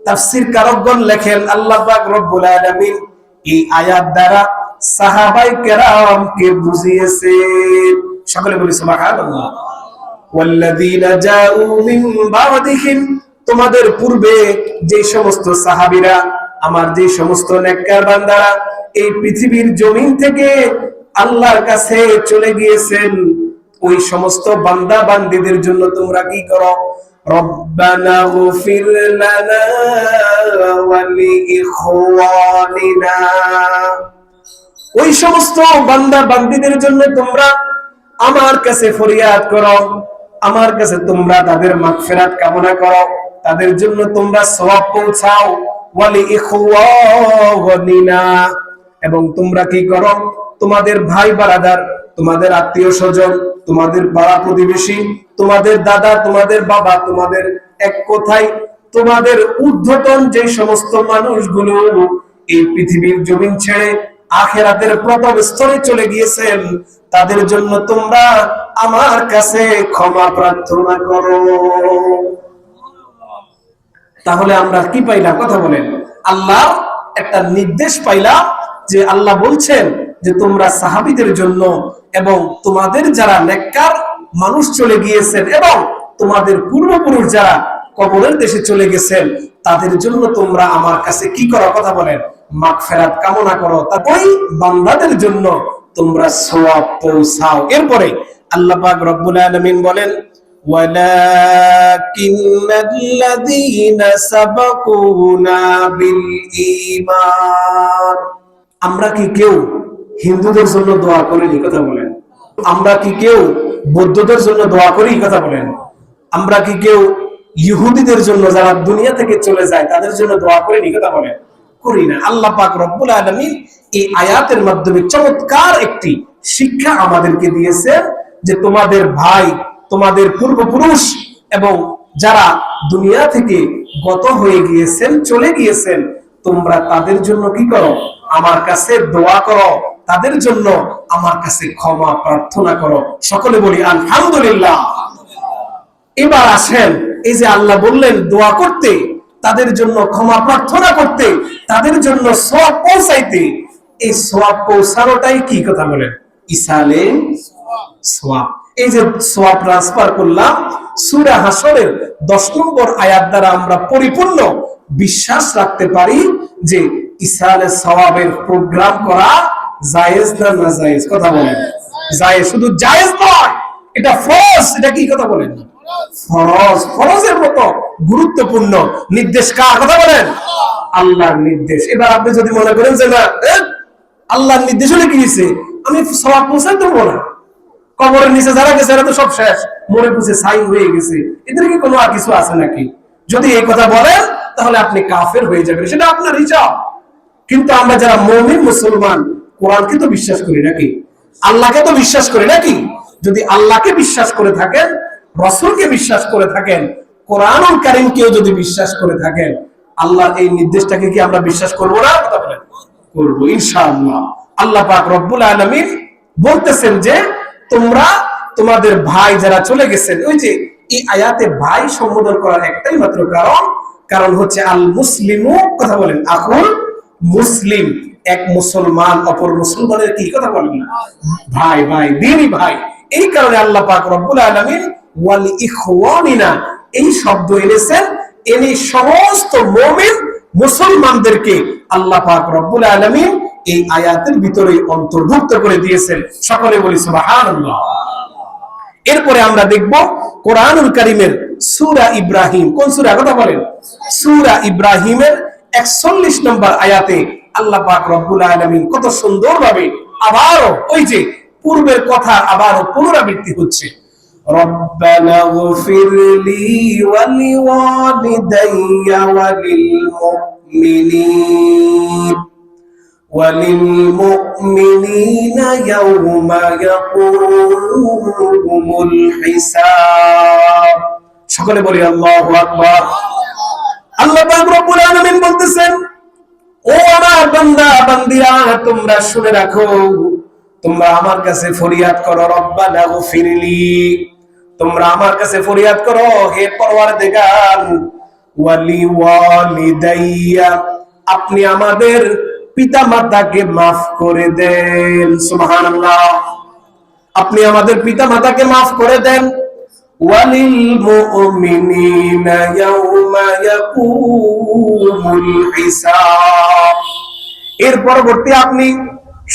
তাফসীর কারকগণ লেখেন আল্লাহ পাক রব্বুল আলামিন এই আয়াত দ্বারা সাহাবায়ে কেরামকে বুঝিয়েছেন। সকলে বলি সুবহানাল্লাহ। ওয়াল্লাযীনা জাউ মিন বা'দিহিম, তোমাদের পূর্বে যে সমস্ত সাহাবীরা, আমার যে সমস্ত নেককার বান্দারা এই পৃথিবীর জমিন থেকে আল্লাহর কাছে চলে গিয়েছেন, ওই সমস্ত বান্দা বান্দীদের জন্য তোমরা কি করো, রব্বানা গফির লানা ওয়া লিইখওয়ানিনা, ওই সমস্ত বান্দা বান্দীদের জন্য তোমরা আমার কাছে ফরিয়াদ করো, আমার কাছে তোমরা তাদের মাগফিরাত কামনা করো, তাদের জন্য তোমরা সওয়াব পৌঁছাও। ওয়া লিইখওয়ানিনা, এবং তোমরা কি করো, তোমাদের ভাই বারাদার, তোমাদের আত্মীয় স্বজন, তোমাদের পাড়া প্রতিবেশী, তোমাদের দাদা, তোমাদের বাবা, তোমাদের এক কথায় তোমাদের ঊর্ধ্বতন যে সমস্ত মানুষগুলো এই পৃথিবীর জমিন ছেড়ে আখিরাতের প্রথম স্তরে চলে গিয়েছেন, তাদের জন্য তোমরা আমার কাছে ক্ষমা প্রার্থনা করো। তাহলে আমরা কি পাইলাম? কথা বলেন। আল্লাহ একটা নির্দেশ পাইলাম যে আল্লাহ বলছেন যে তোমরা সাহাবীদের জন্য এবং তোমাদের যারা নেককার মানুষ চলে গিয়েছেন এবং তোমাদের পূর্বপুরুষ যারা কবরের দেশে চলে গেছেন তাদের জন্য তোমরা আমার কাছে কি করো? কথা বলেন, মাগফিরাত কামনা করো। তা ওই বান্দাদের জন্য তোমরা সওয়াব পৌঁছাও। এরপরে আল্লাহ পাক রব্বুল আলামিন বলেন, ওয়ালাকিন্নাল্লাযীনা সাবাকুনা বিল ঈমান। আমরা কি কেউ হিন্দুদের জন্য দোয়া করি? কথা বলেন। আমরা কি কেউ বৌদ্ধদের জন্য দোয়া করি? কথা বলেন। আমরা কি কেউ ইহুদিদের জন্য যারা দুনিয়া থেকে চলে যায় তাদের জন্য দোয়া করি? কথা বলেন, করি না। আল্লাহ পাক রব্বুল আলামিন এই আয়াতের মাধ্যমে চমৎকার একটি শিক্ষা আমাদেরকে দিয়েছেন যে তোমাদের ভাই, তোমাদের পূর্বপুরুষ এবং যারা দুনিয়া থেকে গত হয়ে গিয়েছেন, চলে গিয়েছেন, তোমরা তাদের জন্য কি করো? আমার কাছে দোয়া করো, তাদের জন্য আমার কাছে ক্ষমা প্রার্থনা করো। সকলে বলি আলহামদুলিল্লাহ। এবার আসেন, এই যে আল্লাহ বললেন দোয়া করতে, তাদের জন্য ক্ষমা প্রার্থনা করতে, তাদের জন্য সওয়াব পৌঁছাইতে, এই সওয়াব পৌঁছানোটাই কি? কথা বলেন, ইসালে সওয়াব। এই যে সওয়াব ট্রান্সফার করলাম, সূরা হাশরের 10 নম্বর আয়াত দ্বারা আমরা পরিপূর্ণ বিশ্বাস রাখতে পারি যে ইসালে সওয়াবের প্রোগ্রাম করা জায়েজ না নাজায়েজ? কথা বলেন। জায়েজ। শুধু জায়েজ নয়, এটা ফরজ। এটা কি? কথা বলেন, ফরজ। ফরজের মতো গুরুত্বপূর্ণ নির্দেশ কার? কথা বলেন, আল্লাহর নির্দেশ। এবার আপনি যদি মনে করেন যে না, আল্লাহর নির্দেশ হলে কি হয়েছে, আমি সওয়াব পৌঁছাতে দেবো না, কবরের নিচে যারা গেছে এরা তো সব শেষ, মরে পুষে ছাই হয়ে গেছে, এদের কি কোনো আর কিছু আছে নাকি? যদি এই কথা বলেন তাহলে আপনি কাফের হয়ে যাবেন, সেটা আপনার হিসাব। কিন্তু আমরা যারা মুমিন মুসলমান, কোরআনকে তো বিশ্বাস করি নাকি? আল্লাহকে তো বিশ্বাস করি নাকি? যদি আল্লাহকে বিশ্বাস করে থাকেন, রাসূলকে বিশ্বাস করে থাকেন, কোরআনুল কারীমকেও যদি বিশ্বাস করে থাকেন, আল্লাহর এই নির্দেশটাকে কি আমরা বিশ্বাস করব না? কথা বলেন, করব ইনশাআল্লাহ। আল্লাহ পাক রব্বুল আলামিন বলতেছেন যে তোমরা তোমাদের ভাই যারা চলে গেছেন, ওই যে এই আয়াতে ভাই সম্বোধন করার একটাই মাত্র কারণ হচ্ছে আল মুসলিমু, কথা বলেন, আখুল মুসলিম, এক মুসলমান অপর মুসলমানের কি? কথা বলেন না, ভাই। ভাই, দ্বীনি ভাই। এই কারণে আল্লাহ পাক রব্বুল আলামিন ওয়াল ইখওয়ানিনা এই শব্দ এনেছেন, এনে সমস্ত মুমিন মুসলমানদেরকে আল্লাহ পাক রব্বুল আলামিন এই আয়াতের ভিতরে অন্তর্ভুক্ত করে দিয়েছেন। সকলে বলি সুবহানাল্লাহ। এরপরে আমরা দেখব কোরআনুল কারীমের সূরা ইব্রাহিম। কোন সূরা? কথা বলেন, সূরা ইব্রাহিমের 41 নম্বর আয়াতে আল্লাহ পাক রব্বুল আলামিন কত সুন্দরভাবে আবারও ওই যে পূর্বের কথা আবারও পুনরাবৃত্তি হচ্ছে। রব্বানা গফিরলি ওয়া লিওয়ালিদাইয়া ওয়া লিল মুমিনিন وللمؤمنين يوم يقوم الحساب। সকলে বলি আল্লাহু আকবার। আল্লাহ পাক রব্বুল আলামিন বলতেছেন, ও আমার বান্দা বান্দিরা, তোমরা শুনে রাখো, তোমরা আমার কাছে ফরিয়াদ করো, রব্বানা গফিরলি, তোমরা আমার কাছে ফরিয়াদ করো, হে পরওয়ারদিগার, ওয়া লিওয়ালিদাইয়া, আপনি আমাদের পিতা মাতাকে মাফ করে দেন। সুবহানাল্লাহ। আপনি আমাদের পিতা মাতাকে মাফ করে দেন। ওয়ালিল মুমিনিনা ইয়াউমা ইয়াকুমুল হিসাব। এর পরবর্তী আপনি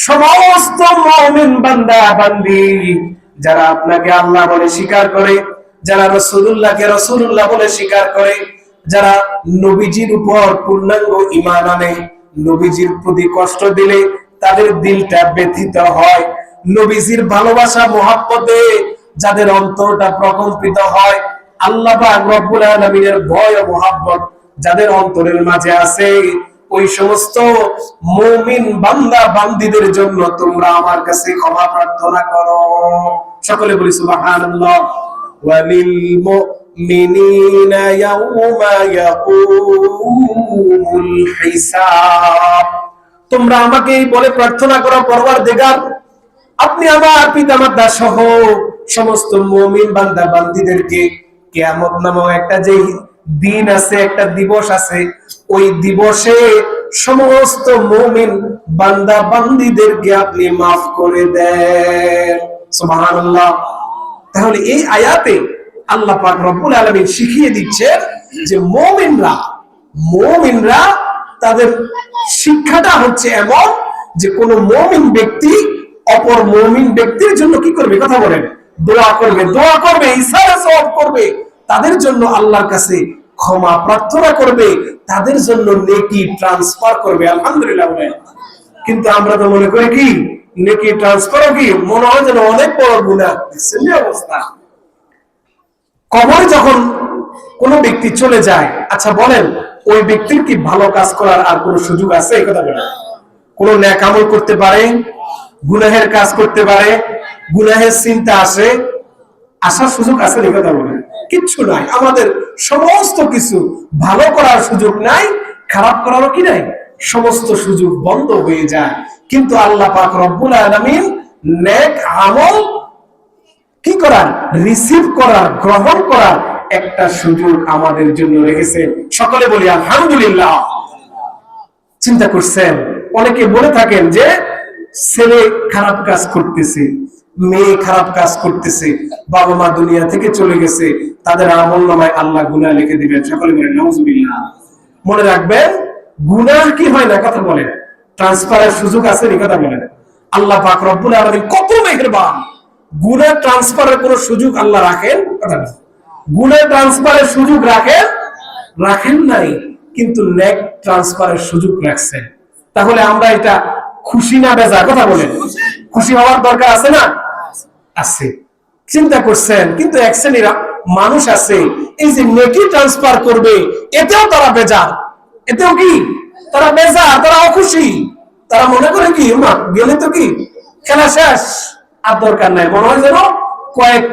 সমস্ত মুমিন বান্দা বান্দি যারা আপনাকে আল্লাহ বলে স্বীকার করে, যারা রাসূলুল্লাহকে রাসূলুল্লাহ বলে স্বীকার করে, যারা নবীজির উপর পূর্ণাঙ্গ ঈমান আনে, নবীজির প্রতি কষ্ট দিলে তাদের দিলটা ব্যথিত হয়, নবীজির ভালোবাসা মুহাব্বতে যাদের অন্তরটা প্রকম্পিত হয়, আল্লাহ পাক রব্বুল আলামিনের ভয় ও মুহাব্বত যাদের অন্তরের মাঝে আছে, ওই সমস্ত মুমিন বান্দা বান্দীদের জন্য তোমরা আমার কাছে ক্ষমা প্রার্থনা করো। সকলে বলি সুবহানাল্লাহ। ওয়ালিল মুমিনিনা ইয়াউমা ইয়াকুমুল হিসাব। তোমরা আমাকে বলে প্রার্থনা করো, পরওয়ারদিগার, আপনি আমার পিতামাতা সহ সমস্ত মুমিন বান্দা বান্দীদেরকে কিয়ামত নামক একটা যে দিন আছে, একটা দিবস আছে। ওই দিবসে সমস্ত মুমিন বান্দা বান্দীদেরকে আপনি মাফ করে দেন। সুবহানাল্লাহ। তাহলে এই আয়াতে আল্লাহ পাক রব্বুল আলামিন শিখিয়ে দিচ্ছেন যে মুমিনরা তাদের শিক্ষাটা হচ্ছে এমন যে কোন মুমিন ব্যক্তি অপর মুমিন ব্যক্তির জন্য কি করবে? কথা বলেন, দোয়া করবে, ইশারা সওয়াব করবে, তাদের জন্য আল্লাহর কাছে ক্ষমা প্রার্থনা করবে, তাদের জন্য নেকি ট্রান্সফার করবে। আলহামদুলিল্লাহ বলেন। কিন্তু আমরা তো মনে করি কি নেকি ট্রান্সফারও কি মনে হয় যেন অনেক বড় গুনাহ। দেখছেন অবস্থা। কবরে যখন কোন ব্যক্তি চলে যায়, আচ্ছা বলেন ওই ব্যক্তির কি ভালো কাজ করার আর কোন সুযোগ আছে? এই কথা বলেন। কোন নেক আমল করতে পারে, গুনাহের কাজ করতে পারে, গুনাহের চিন্তা আসে, আসার সুযোগ আছে? এই কথা বলেন। কিচ্ছু নাই। আমাদের সমস্ত কিছু ভালো করার সুযোগ নাই, খারাপ করারও কি নাই, সমস্ত সুযোগ বন্ধ হয়ে যায়। কিন্তু আল্লাহ পাক রব্বুল আলামিন নেক আমল কি করার, রিসিভ করার, গ্রহণ করার একটা সুযোগ আমাদের জন্য রেখেছেন। সকলে বলি আলহামদুলিল্লাহ। চিন্তা করছেন, অনেকে বলে থাকেন যে ছেলে খারাপ কাজ করতেছে, মেয়ে খারাপ কাজ করতেছে, বাবা মা দুনিয়া থেকে চলে গেছে, তাদের আমলনামায় আল্লাহ গুনাহ লিখে দিবেন। সকলে বলেন নাউজুবিল্লাহ। মনে রাখবেন, গুনাহ কি হয় না, কথা বলেন, ট্রান্সফারের সুযোগ আছে, এই কথা বলেন। আল্লাহ পাক রব্বুল আলামিন কত মেহেরবান। গুনাহ ট্রান্সফারের কোন সুযোগ আল্লাহ রাখেন? কথা বলেন। গুনাহ ট্রান্সফারের সুযোগ রাখেন নাই, কিন্তু নেক ট্রান্সফারের সুযোগ রাখছেন। তাহলে আমরা এটা খুশি না বেজার? কথা বলেন। খুশি হওয়ার দরকার আছে না? আছে। চিন্তা করছেন, কিন্তু এক শ্রেণীর মানুষ আছে এই যে নেকি ট্রান্সফার করবে, এতেও তারা বেজার, এতেও কি তারা বেজার, তারা অখুশি। তারা মনে করে কি মা গেলে তো কি খেলা শেষ, আর দরকার নাই। মনে হয় যেন কয়েক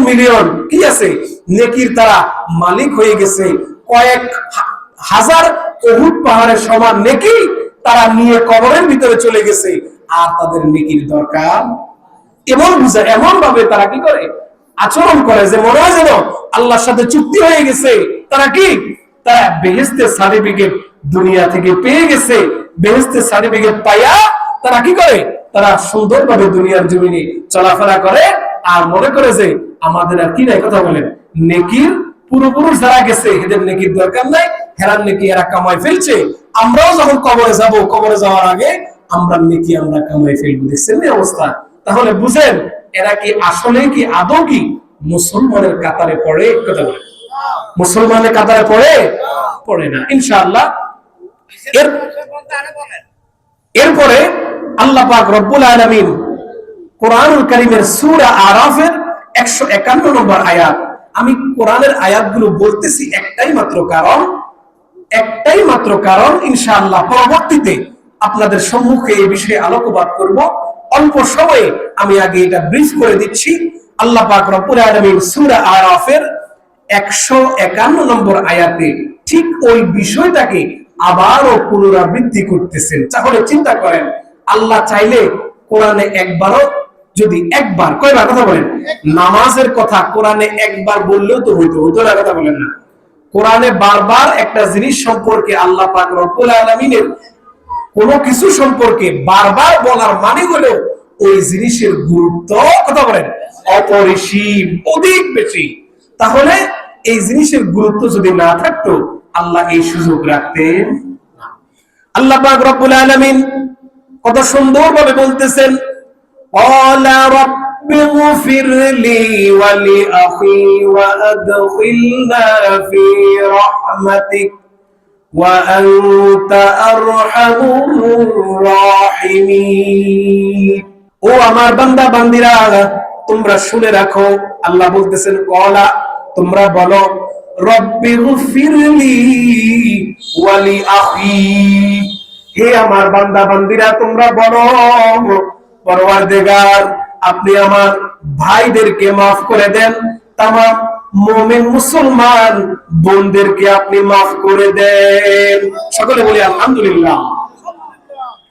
মিলিয়ন কি আছে নেকির তারা মালিক হয়ে গেছে, কয়েক হাজার উহুদ পাহাড়ের সমান নেকি তারা নিয়ে কবরের ভিতরে চলে গেছে, আর তাদের নেকির দরকার। এমন বুঝায়, এমন ভাবে তারা কি করে, আচরণ করে যে মনে হয় যেন আল্লাহর সাথে চুক্তি হয়ে গেছে। তারা কি, তারা বেহেশতের সার্টিফিকেট দুনিয়া থেকে পেয়ে গেছে। বেহেশতের সার্টিফিকেট পাইয়া তারা কি করে, তারা সুন্দরভাবে দুনিয়ার জমিনে চলাফেরা করে, আর মনে করে যে আমাদের আর কি নাই। কথা বলেন। নেকির পুরোপুরি যারা গেছে এদের নেকির দরকার নাই, হেরার নেকি এরা কামাই ফেলছে। আমরাও যখন কবরে যাব, কবরে যাওয়ার আগে আমরা নেকি আমরা কামাই ফেলবো। দেখছেন এই অবস্থা। তাহলে বুঝেন এরা কি আসলে কি আদৌ কি মুসলমানের কাতারে পড়ে? কথা বলেন। মুসলমানের কাতারে পড়ে না ইনশাআল্লাহ। এরপরে আল্লাহ পাক রব্বুল আলামিন কোরআনুল কারীমের সূরা আরাফের 151 নম্বর আয়াত। আমি কোরআনের আয়াতগুলো বলতেছি একটাই মাত্র কারণ ইনশাআল্লাহ পরবর্তীতে আপনাদের সম্মুখে এই বিষয়ে আলোকপাত করব। অল্প সময়ে আমি আগে এটা ব্রিফ করে দিচ্ছি। আল্লাহ পাক রব্বুল আলামিন সূরা আরাফের 151 নম্বর আয়াতে ঠিক ওই বিষয়টাকে আবারও পুনরাবৃত্তি করতেছেন। তাহলে চিন্তা করেন, আল্লাহ চাইলে কোরআনে একবারও যদি একবার, কয়বার? কথা বলেন। নামাজের কথা কোরআনে একবার বললেও তো হইতো না? কথা বলেন না। কোরআনে বারবার একটা জিনিস সম্পর্কে আল্লাহ পাক রব্বুল আলামিনের কোন কিছু সম্পর্কে বারবার বলার মানে হলো ওই জিনিসের গুরুত্ব, কথা বলেন, অপরিসীম, অধিক বেশি। তাহলে এই জিনিসের গুরুত্ব যদি না থাকতো আল্লাহ এই সুযোগ রাখতেন না। আল্লাহ পাক রব্বুল আলামিন কত সুন্দরভাবে বলতেছেন, ক্বালা রাব্বি গফির লি ওয়া লি আখি ওয়া আদখিলনা ফি রাহমাতিক ওয়া আনতা আরহামুর রাহিমিন। ও আমার বান্দা বান্দিরা, তোমরা শুনে রাখো, আল্লাহ বলতেছেন ক্বালা, তোমরা বলো, রব্বি গফিরলি ওয়া লি আখি, হে আমার বান্দা বান্দিরা তোমরা বলো, পরওয়ারদিগার আপনি আমার ভাইদেরকে maaf করে দেন, তামাম মুমিন মুসলমান বোনদেরকে আপনি maaf করে দেন। সকলে বলি আলহামদুলিল্লাহ।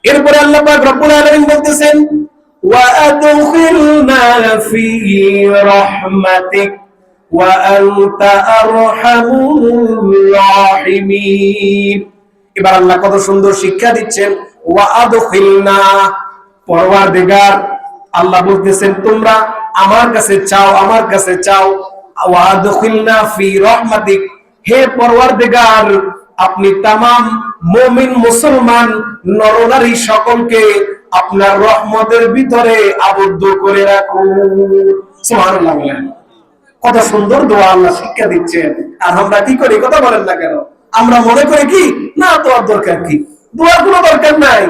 এরপরে আল্লাহ পাক রব্বুল আলামিন বলতেছেন, ওয়া আদখিলনা ফি রাহমাতিক, ওয়া আনতা আরহামুর রাহিমিন। এবার আল্লাহ কত সুন্দর শিক্ষা দিচ্ছেন, ওয়া আদখিলনা, পরওয়ারদিগার আল্লাহ বলতেছেন তোমরা আমার কাছে চাও, আমার কাছে চাও। ওয়া আদখিলনা ফি রাহমাতিক, হে পরওয়ারদিগার আপনি তামাম মুমিন মুসলমান নরনারী সকলকে আপনার রহমতের ভিতরে আবদ্ধ করে রাখুন। সুবহানাল্লাহ বলেন। কত সুন্দর দোয়া আল্লাহ শিক্ষা দিচ্ছেন। আর আমরা কি করি, কথা বলেন না কেন? আমরা মনে করি কি না, দোয়ার দরকার কি, দোয়ার কোনো দরকার নাই,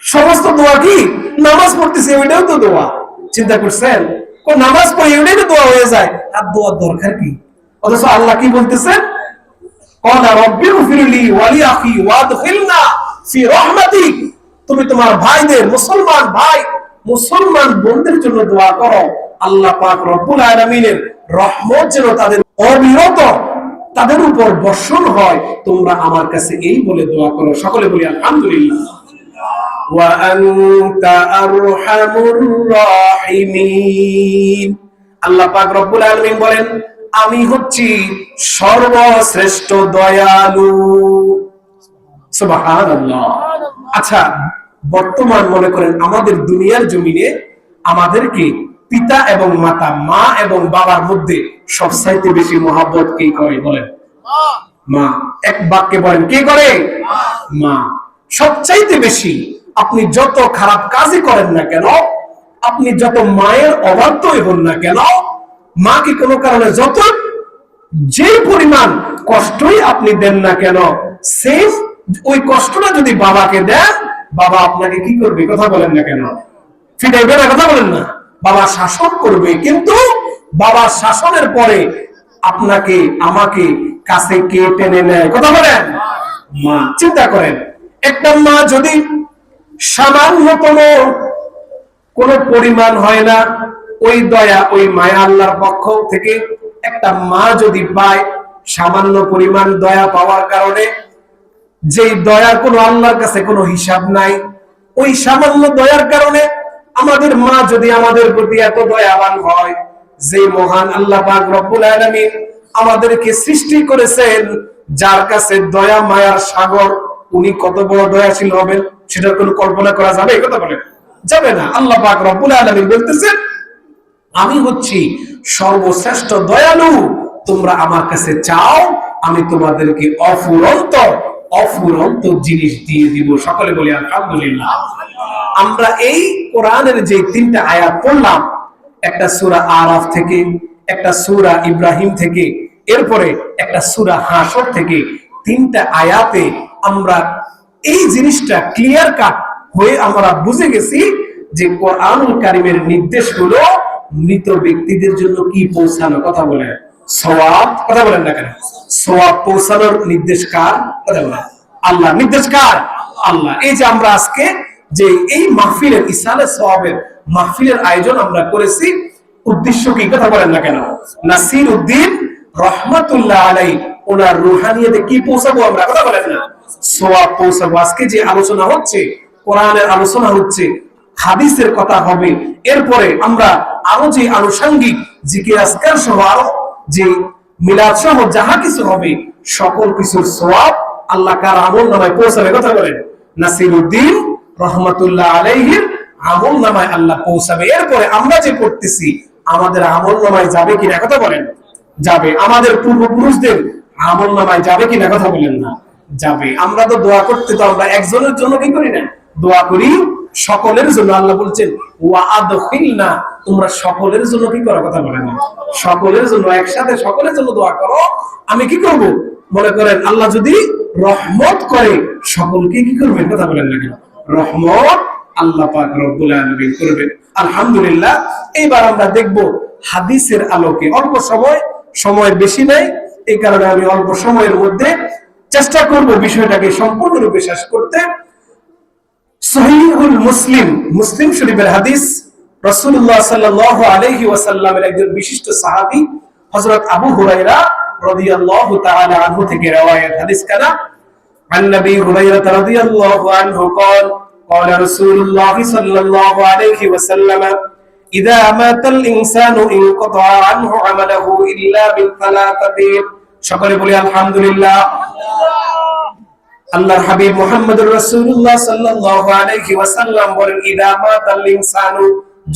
সমস্ত দোয়া কি নামাজ পড়তেছি ওইটাও তো দোয়া। চিন্তা করছেন, কোন নামাজ পড়ে ওইটাই তো দোয়া হয়ে যায়, আর দোয়ার দরকার কি? অথচ আল্লাহ কি বলতেছেন, ক্বালা রাব্বিগফিরলি ওয়া লি আখি ওয়াদখিলনা ফি রাহমাতিক, তুমি তোমার ভাইদের, মুসলমান ভাই মুসলমান বোনদের জন্য দোয়া করো, আল্লাহ পাক রব্বুল আলামিনের রহমত যেন তাদের অবিরত তাদের উপর বর্ষণ হয়, তোমরা আমার কাছে এই বলে দোয়া করো। সকলে বলি আলহামদুলিল্লাহ। ওয়া আনতা আরহামুর রাহিমিন। আল্লাহ পাক রব্বুল আলামিন বলেন আমি হচ্ছি সর্বশ্রেষ্ঠ দয়ালু। সুবহানাল্লাহ। আচ্ছা, বর্তমান মনে করেন আমাদের দুনিয়ার জমিনে আমাদেরকে পিতা এবং মাতা, মা এবং বাবার মধ্যে সবচাইতে বেশি মহব্বত কে করে বলেন? মা। এক বাক্যে বলেন কে করে? মা। সবচাইতে বেশি। আপনি যত খারাপ কাজই করেন না কেন, আপনি যত মায়ের অবাধ্যই হন না কেন, মাকে কোনো কারণে যত যে পরিমাণ কষ্টই আপনি দেন না কেন, সেম ওই কষ্টটা যদি বাবাকে দেন, বাবা আপনাকে কি করবে? কথা বলেন না কেন? ফিটাইবে না? কথা বলেন না? বাবা শাসন করবে, কিন্তু বাবা শাসনের পরে আপনাকে আমাকে কাছে কে টেনে নেয়? কথা বলেন? মা। চিন্তা করেন, একটা মা যদি সামান্যতম কোন পরিমাণ হয় না, ওই দয়া ওই মায়া আল্লাহর পক্ষ থেকে একটা মা যদি পায়, সামান্য পরিমাণ দয়া পাওয়ার কারণে, যেই দয়ার কোনো আল্লাহর কাছে কোনো হিসাব নাই, ওই সামান্য দয়ার কারণে আমাদের মা যদি আমাদের প্রতি এত দয়াবান হয়, যে মহান আল্লাহ পাক রব্বুল আলামিন আমাদেরকে সৃষ্টি করেছেন, যার কাছে দয়া মায়ার সাগর, উনি কত বড় দয়াশীল হবেন সেটার কোনো কল্পনা করা যাবে? কথা বলেন, যাবে না। আল্লাহ পাক রব্বুল আলামিন বলতেছেন আমি হচ্ছি সর্বশ্রেষ্ঠ দয়ালু, তোমরা আমার কাছে চাও, আমি তোমাদেরকে অফুরন্ত জিনিস দিয়ে দিব। সকলে বলি আলহামদুলিল্লাহ। আমরা এই কোরআনের যে তিনটা আয়াত পড়লাম, একটা সূরা আরাফ থেকে, একটা সূরা ইব্রাহিম থেকে, এরপরে একটা সূরা হাশর থেকে, তিনটা আয়াতে আমরা এই জিনিসটা ক্লিয়ার কাট হয়ে আমরা বুঝে গেছি যে কোরআনুল কারীমের নির্দেশগুলো মৃত ব্যক্তিদের জন্য কি পৌঁছানো। কথা বলেন সওয়াব। কথা বলেন না কেন? সওয়াব পৌঁছানোর নির্দেশ কার? কথা বলেন আল্লাহ। নির্দেশ কার? আল্লাহ। এই যে আমরা আজকে যে এই মাহফিলের, ইসালে সওয়াবের মাহফিলের আয়োজন আমরা করেছি, উদ্দেশ্য কি? কথা বলেন না কেন? নাসির উদ্দিন রহমাতুল্লাহ আলাইহি ওনার রুহানিয়াতে কি পৌঁছাবো আমরা? কথা বলেন না, সওয়াব পৌঁছাবো। আজকে যে আলোচনা হচ্ছে, কোরআনের আলোচনা হচ্ছে, হাদিসের কথা হবে, এরপরে আমরা আরো যে আনুষঙ্গিক জিকির আজকার সহ আরো যে মিলাদ সহ যাহা কিছু হবে, সকল কিছুর সওয়াব আল্লাহ কার আমল নামায় পৌঁছাবে? কথা বলেন নাসিরউদ্দিন রহমাতুল্লাহ আলাইহির আমল নামায় আল্লাহ পৌঁছাবে। এরপরে আমরা যে করতেছি আমাদের আমল নামায় যাবে কিনা? কথা বলেন যাবে। আমাদের পূর্বপুরুষদের আমল নামায় যাবে কিনা? কথা বলেন না, যাবে। আমরা তো দোয়া করতে তো আমরা একজনের জন্য কি করি না, দোয়া করি সকলের জন্য। আল্লাহ বলছেন ওয়া আদখিলনা, তোমরা সকলের জন্য কি করো? কথা বলেন না, সকলের জন্য, একসাথে সকলের জন্য দোয়া করো। আমি কি করব? মনে করেন আল্লাহ যদি রহমত করে, সকলকে কি করবেন? কথা বলেন না কেন? রহমত আল্লাহ পাক রব্বুল আলামিন করবেন। আলহামদুলিল্লাহ। এইবার আমরা দেখব হাদিসের আলোকে, অল্প সময় বেশি নাই, এই কারণে আমি অল্প সময়ের মধ্যে চেষ্টা করব বিষয়টাকে সম্পূর্ণরূপে শেষ করতে। সহিহুল মুসলিম, মুসলিম শরীফের হাদিস, রাসূলুল্লাহ সাল্লাল্লাহু আলাইহি ওয়াসাল্লামের একজন বিশিষ্ট সাহাবী হযরত আবু হুরায়রা রাদিয়াল্লাহু তাআলা আনহু থেকে রওয়ায়াত। হাদিস কানা عن نبي هريرة رضي الله عنه قال قال رسول الله صلى الله عليه وسلم ইদা মাতাল ইনসানু ইনকাতা আনহু আমালুহু ইল্লা মিন সালাসাতিন। সকলে বলি আলহামদুলিল্লাহ। আল্লাহর হাবিব মুহাম্মদুর রাসূলুল্লাহ সাল্লাল্লাহু আলাইহি ওয়াসাল্লাম বলেন, ইদা মাতাল ইনসানু,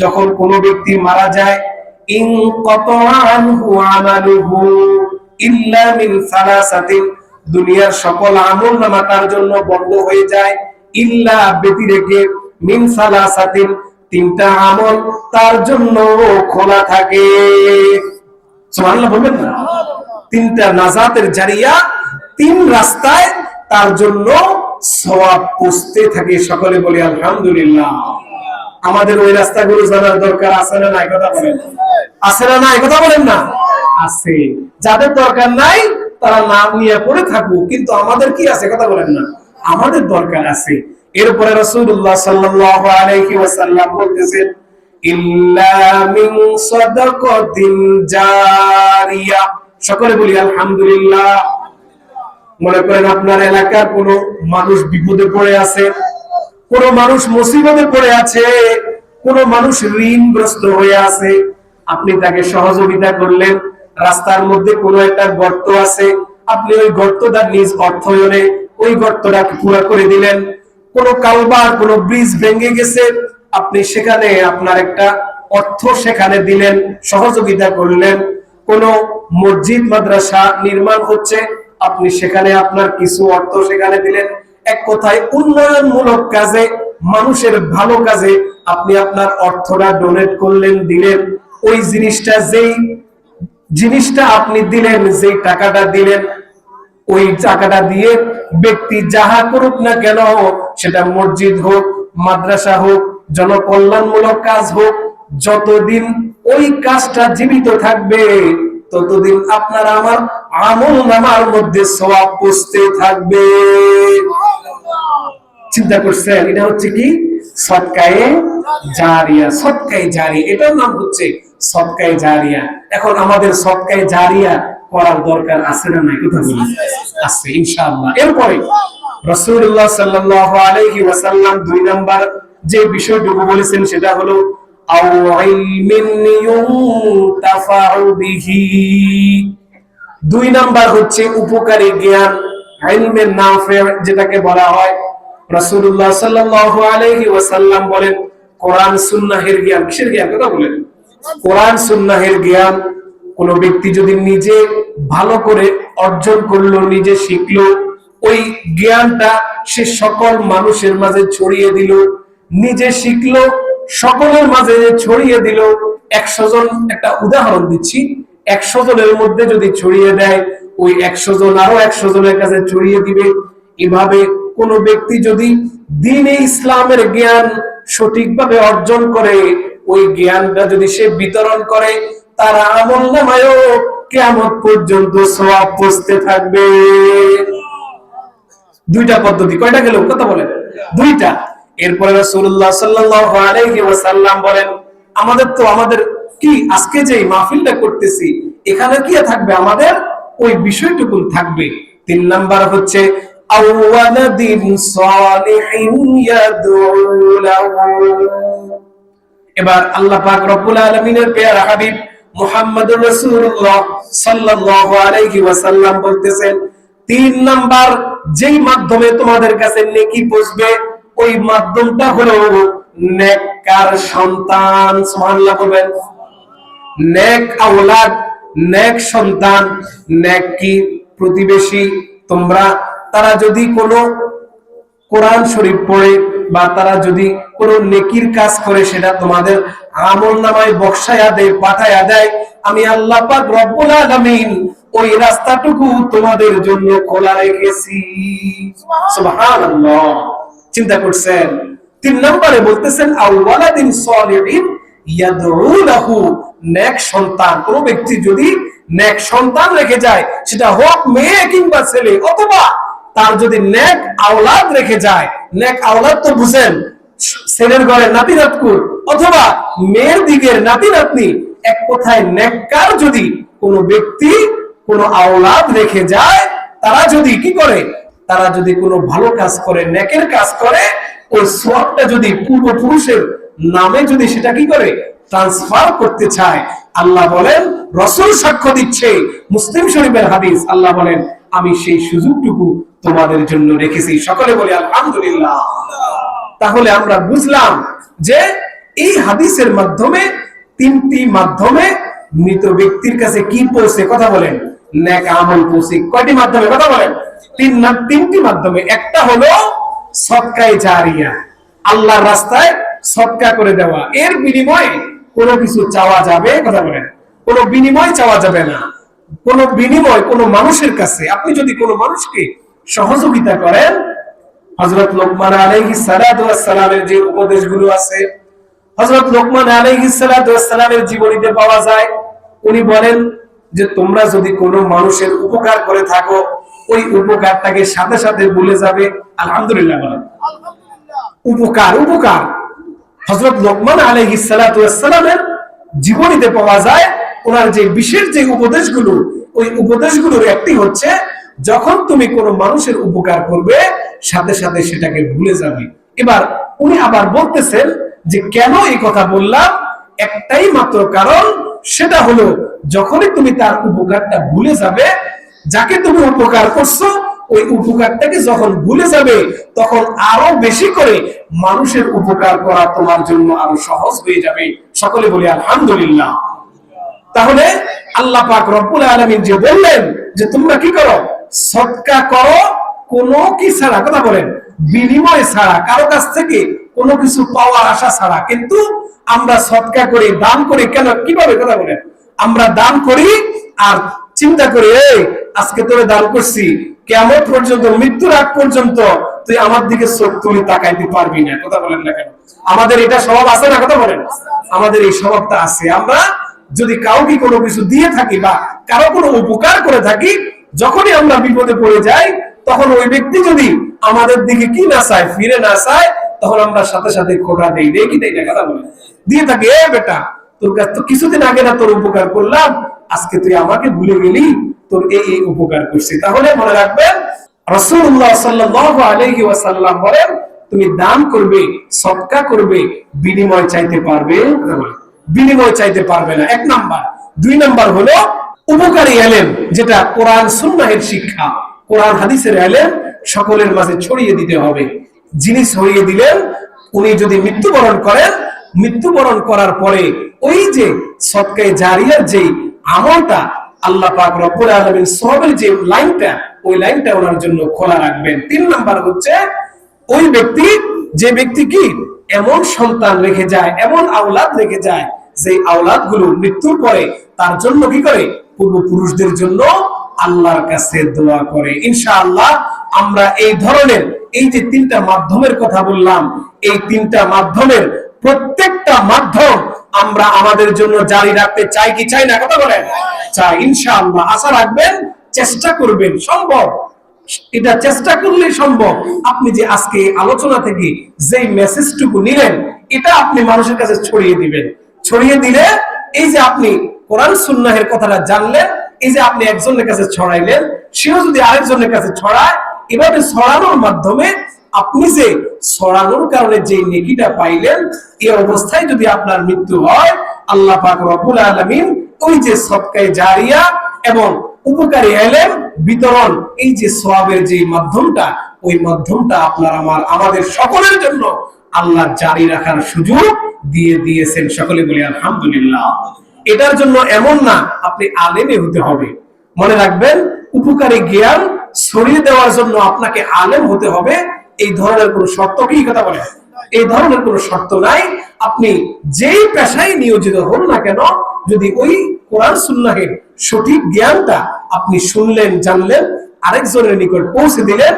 যখন কোন ব্যক্তি মারা যায়, ইনকাতা আনহু আমালুহু ইল্লা মিন সালাসাতিন, দুনিয়ার সকল আমলনামা তার জন্য বন্ধ হয়ে যায়, ইল্লা ব্যতিরেকে, মিন সালাসাতিন, তিনটা আমল তার জন্য খোলা থাকে। সুবহানাল্লাহ বলবেন না? তিনটা নাজাতের জারিয়া, তিন রাস্তায় তার জন্য সওয়াব পৌঁছতে থাকে। সকলে বলি আলহামদুলিল্লাহ। আমাদের ওই রাস্তাগুলো জানার দরকার আছে না নাই? কথা বলেন, আছে না নাই? কথা বলেন না? আছে। যাদের দরকার নাই তারা নাম নিয়ে পড়ে থাকুক, কিন্তু আমাদের কি আছে? কথা বলেন না? আমাদের দরকার আছে। এরপরে রাসূলুল্লাহ সাল্লাল্লাহু আলাইহি ওয়াসাল্লাম বলতেছেন, ইল্লা মিন সাদাকাতিন জারিয়া। সকলে বলি আলহামদুলিল্লাহ। মনে করেন আপনার এলাকার কোন মানুষ বিপদে পড়ে আছে, কোন মানুষ মুসিবতে পড়ে আছে, কোন মানুষ ঋণগ্রস্ত হয়ে আছে, আপনি তাকে সহযোগিতা করলেন। রাস্তার মধ্যে কোন একটা গর্ত আছে, আপনি ওই গর্তটা নিজ অর্থায়নে ওই গর্তটাকে পুরো করে দিলেন। কোন কালভার্ট, কোন ব্রিজ ভেঙে গেছে, আপনি সেখানে আপনার একটা অর্থ সেখানে দিলেন, সহযোগিতা করলেন। কোন মসজিদ মাদ্রাসা নির্মাণ হচ্ছে, আপনি সেখানে আপনার কিছু অর্থ সেখানে দিলেন। এক কথায় উন্নয়নমূলক কাজে, মানুষের ভালো কাজে আপনি আপনার অর্থটা ডোনেট করলেন, দিলেন। ওই জিনিসটা আপনি দিলেন, যেই টাকাটা দিলেন, ওই টাকাটা দিয়ে ব্যক্তি যাহা করুক না কেন, সেটা মসজিদ হোক, মাদ্রাসা হোক, জনকল্যাণমূলক কাজ হোক, যতদিন ওই কাজটা জীবিত থাকবে ততদিন আপনার আমার আমলনামার মধ্যে সওয়াব পৌঁছতে থাকবে। চিন্তা করছেন? এটা হচ্ছে কি? সদকায়ে জারিয়া। সদকায়ে জারিয়া, এটার নাম হচ্ছে সদকায়ে জারিয়া। এখন আমাদের সদকায়ে জারিয়া করার দরকার আছে না নাই? কথা বলি, আছে ইনশাআল্লাহ। এরপরে রাসূলুল্লাহ সাল্লাল্লাহু আলাইহি ওয়াসাল্লাম 2 নাম্বার যে বিষয়টুকু বলেছেন সেটা হলো আও ইলমিন ইউনতাফাউ বিহি। 2 নাম্বার হচ্ছে উপকারী জ্ঞান, ইলমে নাফি, যেটাকে বলা হয়। রাসূলুল্লাহ সাল্লাল্লাহু আলাইহি ওয়াসাল্লাম বলেন, কোরআন সুন্নাহের জ্ঞান। কিসের জ্ঞান? কথা বলেন। কোরআন সুন্নাহের জ্ঞান কোন ব্যক্তি যদি নিজে ভালো করে অর্জন করলো, নিজে শিখলো, ওই জ্ঞানটা সে সকল মানুষের মাঝে ছড়িয়ে দিল। নিজে শিখলো, সকলের মাঝে ছড়িয়ে দিল। 100 জন, একটা উদাহরণ দিচ্ছি, 100 জনের মধ্যে যদি ছড়িয়ে দেয়, ওই 100 জন আরো 100 জনের কাছে ছড়িয়ে দিবে। এভাবে কোন ব্যক্তি যদি দ্বীনে ইসলামের জ্ঞান সঠিকভাবে অর্জন করে, ওই জ্ঞানটা যদি সে বিতরণ করে, তার আমলনামায়ও কিয়ামত পর্যন্ত সওয়াব পৌঁছতে থাকবে। 2টা পদ্ধতি। কয়টা গেল? কথা বলেন, 2টা। এরপরে রাসূলুল্লাহ সাল্লাল্লাহু আলাইহি ওয়াসাল্লাম বলেন, আমাদের কি আজকে যে মাহফিলটা করতেছি, এখানে কি থাকবে? আমাদের ওই বিষয়টুকু থাকবে। 3 নাম্বার হচ্ছে আওয়ালাদিন সালিহিন ইয়াদউ লাহু। এবার আল্লাহ পাক রব্বুল আলামিনের প্যারা হাবিব মুহাম্মদুর রাসূলুল্লাহ সাল্লাল্লাহু আলাইহি ওয়াসাল্লাম বলতেছেন, 3 নাম্বার যেই মাধ্যমে তোমাদের কাছে নেকি পৌঁছবে, ওই মাধ্যমটা হলো নেককার সন্তান। সুবহানাল্লাহ বলবেন। নেক আওলাদ, নেক সন্তান। নেক কি? প্রতিবেশী। তারা যদি কোনো কোরআন শরীফ পড়ে বা তারা যদি কোনো নেকির কাজ করে, সেটা তোমাদের আমলনামায় বক্সায়া দেয়, পাঠায়া দেয়, আমি আল্লাহ পাক রব্বুল আলামিন ওই রাস্তাটুকু তোমাদের জন্য খোলা রেখেছি। সুবহানাল্লাহ। চিন্তা করছেন? 3 নম্বরে বলতেছেন আওয়ালাদিন সালিহিন ইয়াদউ লাহু, নেক সন্তান। কোন ব্যক্তি যদি নেক সন্তান রেখে যায়, সেটা হোক মেয়ে কিংবা ছেলে, অথবা তার যদি নেক আওলাদ রেখে যায়, নেক আওলাদ তো বুঝেন, ছেলের ঘরে নাতি নাতকুর অথবা মেয়ের দিকের নাতি নাতনি, এক কথায় নেককার যদি কোন ব্যক্তি কোন আওলাদ রেখে যায়, তারা যদি কি করে? তারা যদি কোনো ভালো কাজ করে, নেকের কাজ করে, ওই সওয়াবটা যদি পূর্বপুরুষের নামে যদি সেটা কি করে ট্রান্সফার করতে চায়, আল্লাহ বলেন, রাসূল সাক্ষ্য দিচ্ছে, মুসলিম শরীফের হাদিস, আল্লাহ বলেন আমি সেই সুযোগটুকু তোমাদের জন্য রেখেছি। সকলে বলি আলহামদুলিল্লাহ। তাহলে আমরা বুঝলাম যে এই হাদিসের মাধ্যমে তিনটি মাধ্যমে মৃত ব্যক্তির কাছে কি পৌঁছে, কথা বলেন, নেক আমল পৌঁছে। কয়টি মাধ্যমে, কথা বলেন, তিনটি মাধ্যমে। একটা হলো সদকায়ে জারিয়া, আল্লাহর রাস্তায় সদকা করে দেওয়া, এর বিনিময়ে কোনো কিছু চাওয়া যাবে, কথা বলেন, কোনো বিনিময় চাওয়া যাবে না। কোনো বিনিময় কোনো মানুষের কাছে, আপনি যদি কোনো মানুষকে সহযোগিতা করেন, হযরত লোকমান আলাইহিস সালাতু ওয়াস সালামের যে উপদেশগুলো আছে, হযরত লোকমান আলাইহিস সালাতু ওয়াস সালামের জীবনীতে পাওয়া যায়। উনি বলেন যে তোমরা যদি কোনো মানুষের উপকার করে থাকো, ওই উপকারটাকে সাথে সাথে ভুলে যাবে। আলহামদুলিল্লাহ বলেন, উপকার, উপকার। হযরত লোকমান আলাইহিস সালাতু ওয়াস সালামের জীবনীতে পাওয়া যায় ওনার যে বিশেষ যে উপদেশগুলো, ওই উপদেশগুলোর একটি হচ্ছে যখন তুমি কোনো মানুষের উপকার করবে সাথে সাথে সেটাকে ভুলে যাবে। এবার উনি আবার বলতেছেন যে কেন এই কথা বললাম, একটাই মাত্র কারণ, সেটা হলো যখনই তুমি তার উপকারটা ভুলে যাবে, যাকে তুমি উপকার করছো ওই উপকারটাকে যখন ভুলে যাবে, তখন আরো বেশি করে মানুষের উপকার করা তোমার জন্য আরো সহজ হয়ে যাবে। সকলে বলি আলহামদুলিল্লাহ। তাহলে আল্লাহ পাক রব্বুল আলামিন যে বললেন যে তোমরা কি করো, সদকা করো কোনো কি ছাড়া, কথা বলেন, বিনিময় ছাড়া, কারো কাছ থেকে কোনো কিছু পাওয়ার আশা ছাড়া। কিন্তু আমরা সদকা করি, দান করি কেন, কিভাবে, কথা বলেন, আমরা দান করি আর চিন্তা করি এই আজকে তোরে দান করছি, কিয়ামত পর্যন্ত, মৃত্যুর আগ পর্যন্ত তুই আমার দিকে চোখ তুলে তাকাইতে পারবি না, কথা বলেন না কেন? আমাদের এটা স্বভাব আছে না, কথা বলেন, আমাদের এই স্বভাবটা আছে। আমরা যদি কাউকে কোনো কিছু দিয়ে থাকি বা কারো কোনো উপকার করে থাকি, যখনই আমরা বিপদে পড়ে যাই, তখন ওই ব্যক্তি যদি আমাদের দিকে কি না চায়, ফিরে না চায়, তখন আমরা সাথে সাথে খোটা দেই, দেই কি দেই না, কথা বলেন, দিয়ে থাকি, এ বেটা তোর কাছে তো কিছুদিন আগে না তোর উপকার করলাম, আজকে তুই আমাকে ভুলে গেলি, তোর এই উপকার করছি। তাহলে মনে রাখবেন রাসূলুল্লাহ সাল্লাল্লাহু আলাইহি ওয়াসাল্লাম বলেন তুমি দান করবে, সদকা করবে, বিনিময় চাইতে পারবে, বিনিময় চাইতে পারবে না, এক নাম্বার। দুই নাম্বার হলো উপকারী ইলম, যেটা কোরআন সুন্নাহের শিক্ষা, কোরআন হাদিসের ইলম সকলের মাঝে ছড়িয়ে দিতে হবে। যিনি ছড়িয়ে দিলেন উনি যদি মৃত্যুবরণ করেন, মৃত্যুবরণ করার পরে ওই যে সদকায়ে জারিয়ার যে আমলটা আল্লাহ পাক রব্বুল আলামিন সওয়াবের যে লাইনটা, ওই লাইনটা ওনার জন্য খোলা রাখবেন। তিন নাম্বার হচ্ছে ওই ব্যক্তি, যে ব্যক্তি কি এমন সন্তান রেখে যায়, এমন আওলাদ রেখে যায়, যে আওলাদ গুলো মৃত্যুর পরে তার জন্য কি করে, পূর্বপুরুষদের জন্য আল্লাহর কাছে দোয়া করে। ইনশাআল্লাহ আমরা এই ধরনের এই যে তিনটা মাধ্যমের কথা বললাম, এই তিনটা মাধ্যমের প্রত্যেকটা মাধ্যম আমরা আমাদের জন্য জারি রাখতে চাই কি চাই না, কথা বলেন, চাই। ইনশাআল্লাহ আশা রাখবেন, চেষ্টা করবেন, সম্ভব, এটা চেষ্টা করলে সম্ভব। আপনি যে আজকে আলোচনা থেকে যে মেসেজটুকু নিলেন, এটা আপনি মানুষের কাছে ছড়িয়ে দিবেন। ছড়িয়ে দিলে এই যে আপনি কোরআন সুন্নাহের কথাটা জানলেন, এই যে আপনি একজনের কাছে ছড়াইলেন, সেও যদি আরেকজনের কাছে ছড়ায়, এভাবে ছড়ানোর মাধ্যমে আপনি যে ছড়ানোর কারণে যে নেকিটা পাইলেন, এই অবস্থায় যদি আপনার মৃত্যু হয়, আল্লাহ পাক রব্বুল আলামিন ওই যে সদকায়ে জারিয়া এবং উপকারী ইলম বিতরণ, এই যে সওয়াবের যে মাধ্যমটা, ওই মাধ্যমটা আপনার আমাদের সকলের জন্য আল্লাহ জারি রাখার সুযোগ দিয়ে দিয়েছেন। সকলে বলি আলহামদুলিল্লাহ। এটার জন্য এমন না আপনি আলেমে হতে হবে, মনে রাখবেন উপকারী জ্ঞান ছড়িয়ে দেওয়ার জন্য আপনাকে আলেম হতে হবে, এই ধরনের কোনো শর্ত কি, কথা বলে, এই ধরনের কোনো শর্ত নাই। আপনি যেই পেশায় নিয়োজিত হন না কেন, যদি ওই কোরআন সুন্নাহের সঠিক জ্ঞানটা আপনি শুনলেন, জানলেন, আরেকজনের নিকট পৌঁছে দিলেন,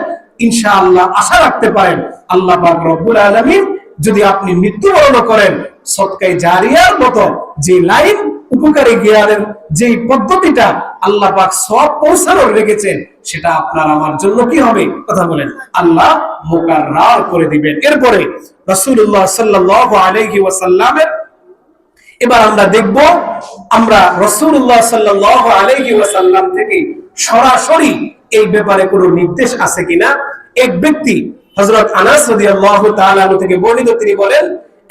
ইনশাআল্লাহ আশা রাখতে পারেন আল্লাহ পাক রব্বুল আলামিন যদি আপনি মৃত্যুবরণ করেন, সদকায়ে জারিয়ার মতো যে লাইন, উপকারী জ্ঞানের যে পদ্ধতিটা আল্লাহ পাক সওয়াব পৌঁছানোর রেখেছেন, সেটা আপনার আমার জন্য কি হবে, কথা বলেন, আল্লাহ মুকাররার করে দিবেন। এরপরে রাসূলুল্লাহ সাল্লাল্লাহু আলাইহি ওয়াসাল্লামের, এবার আমরা দেখব আমরা রাসূলুল্লাহ সাল্লাল্লাহু আলাইহি ওয়াসাল্লাম থেকে সরাসরি এই ব্যাপারে কোনো নির্দেশ আছে কিনা। এক ব্যক্তি হযরত আনাস রাদিয়াল্লাহু তাআলা থেকে বর্ণিত, তিনি বলেন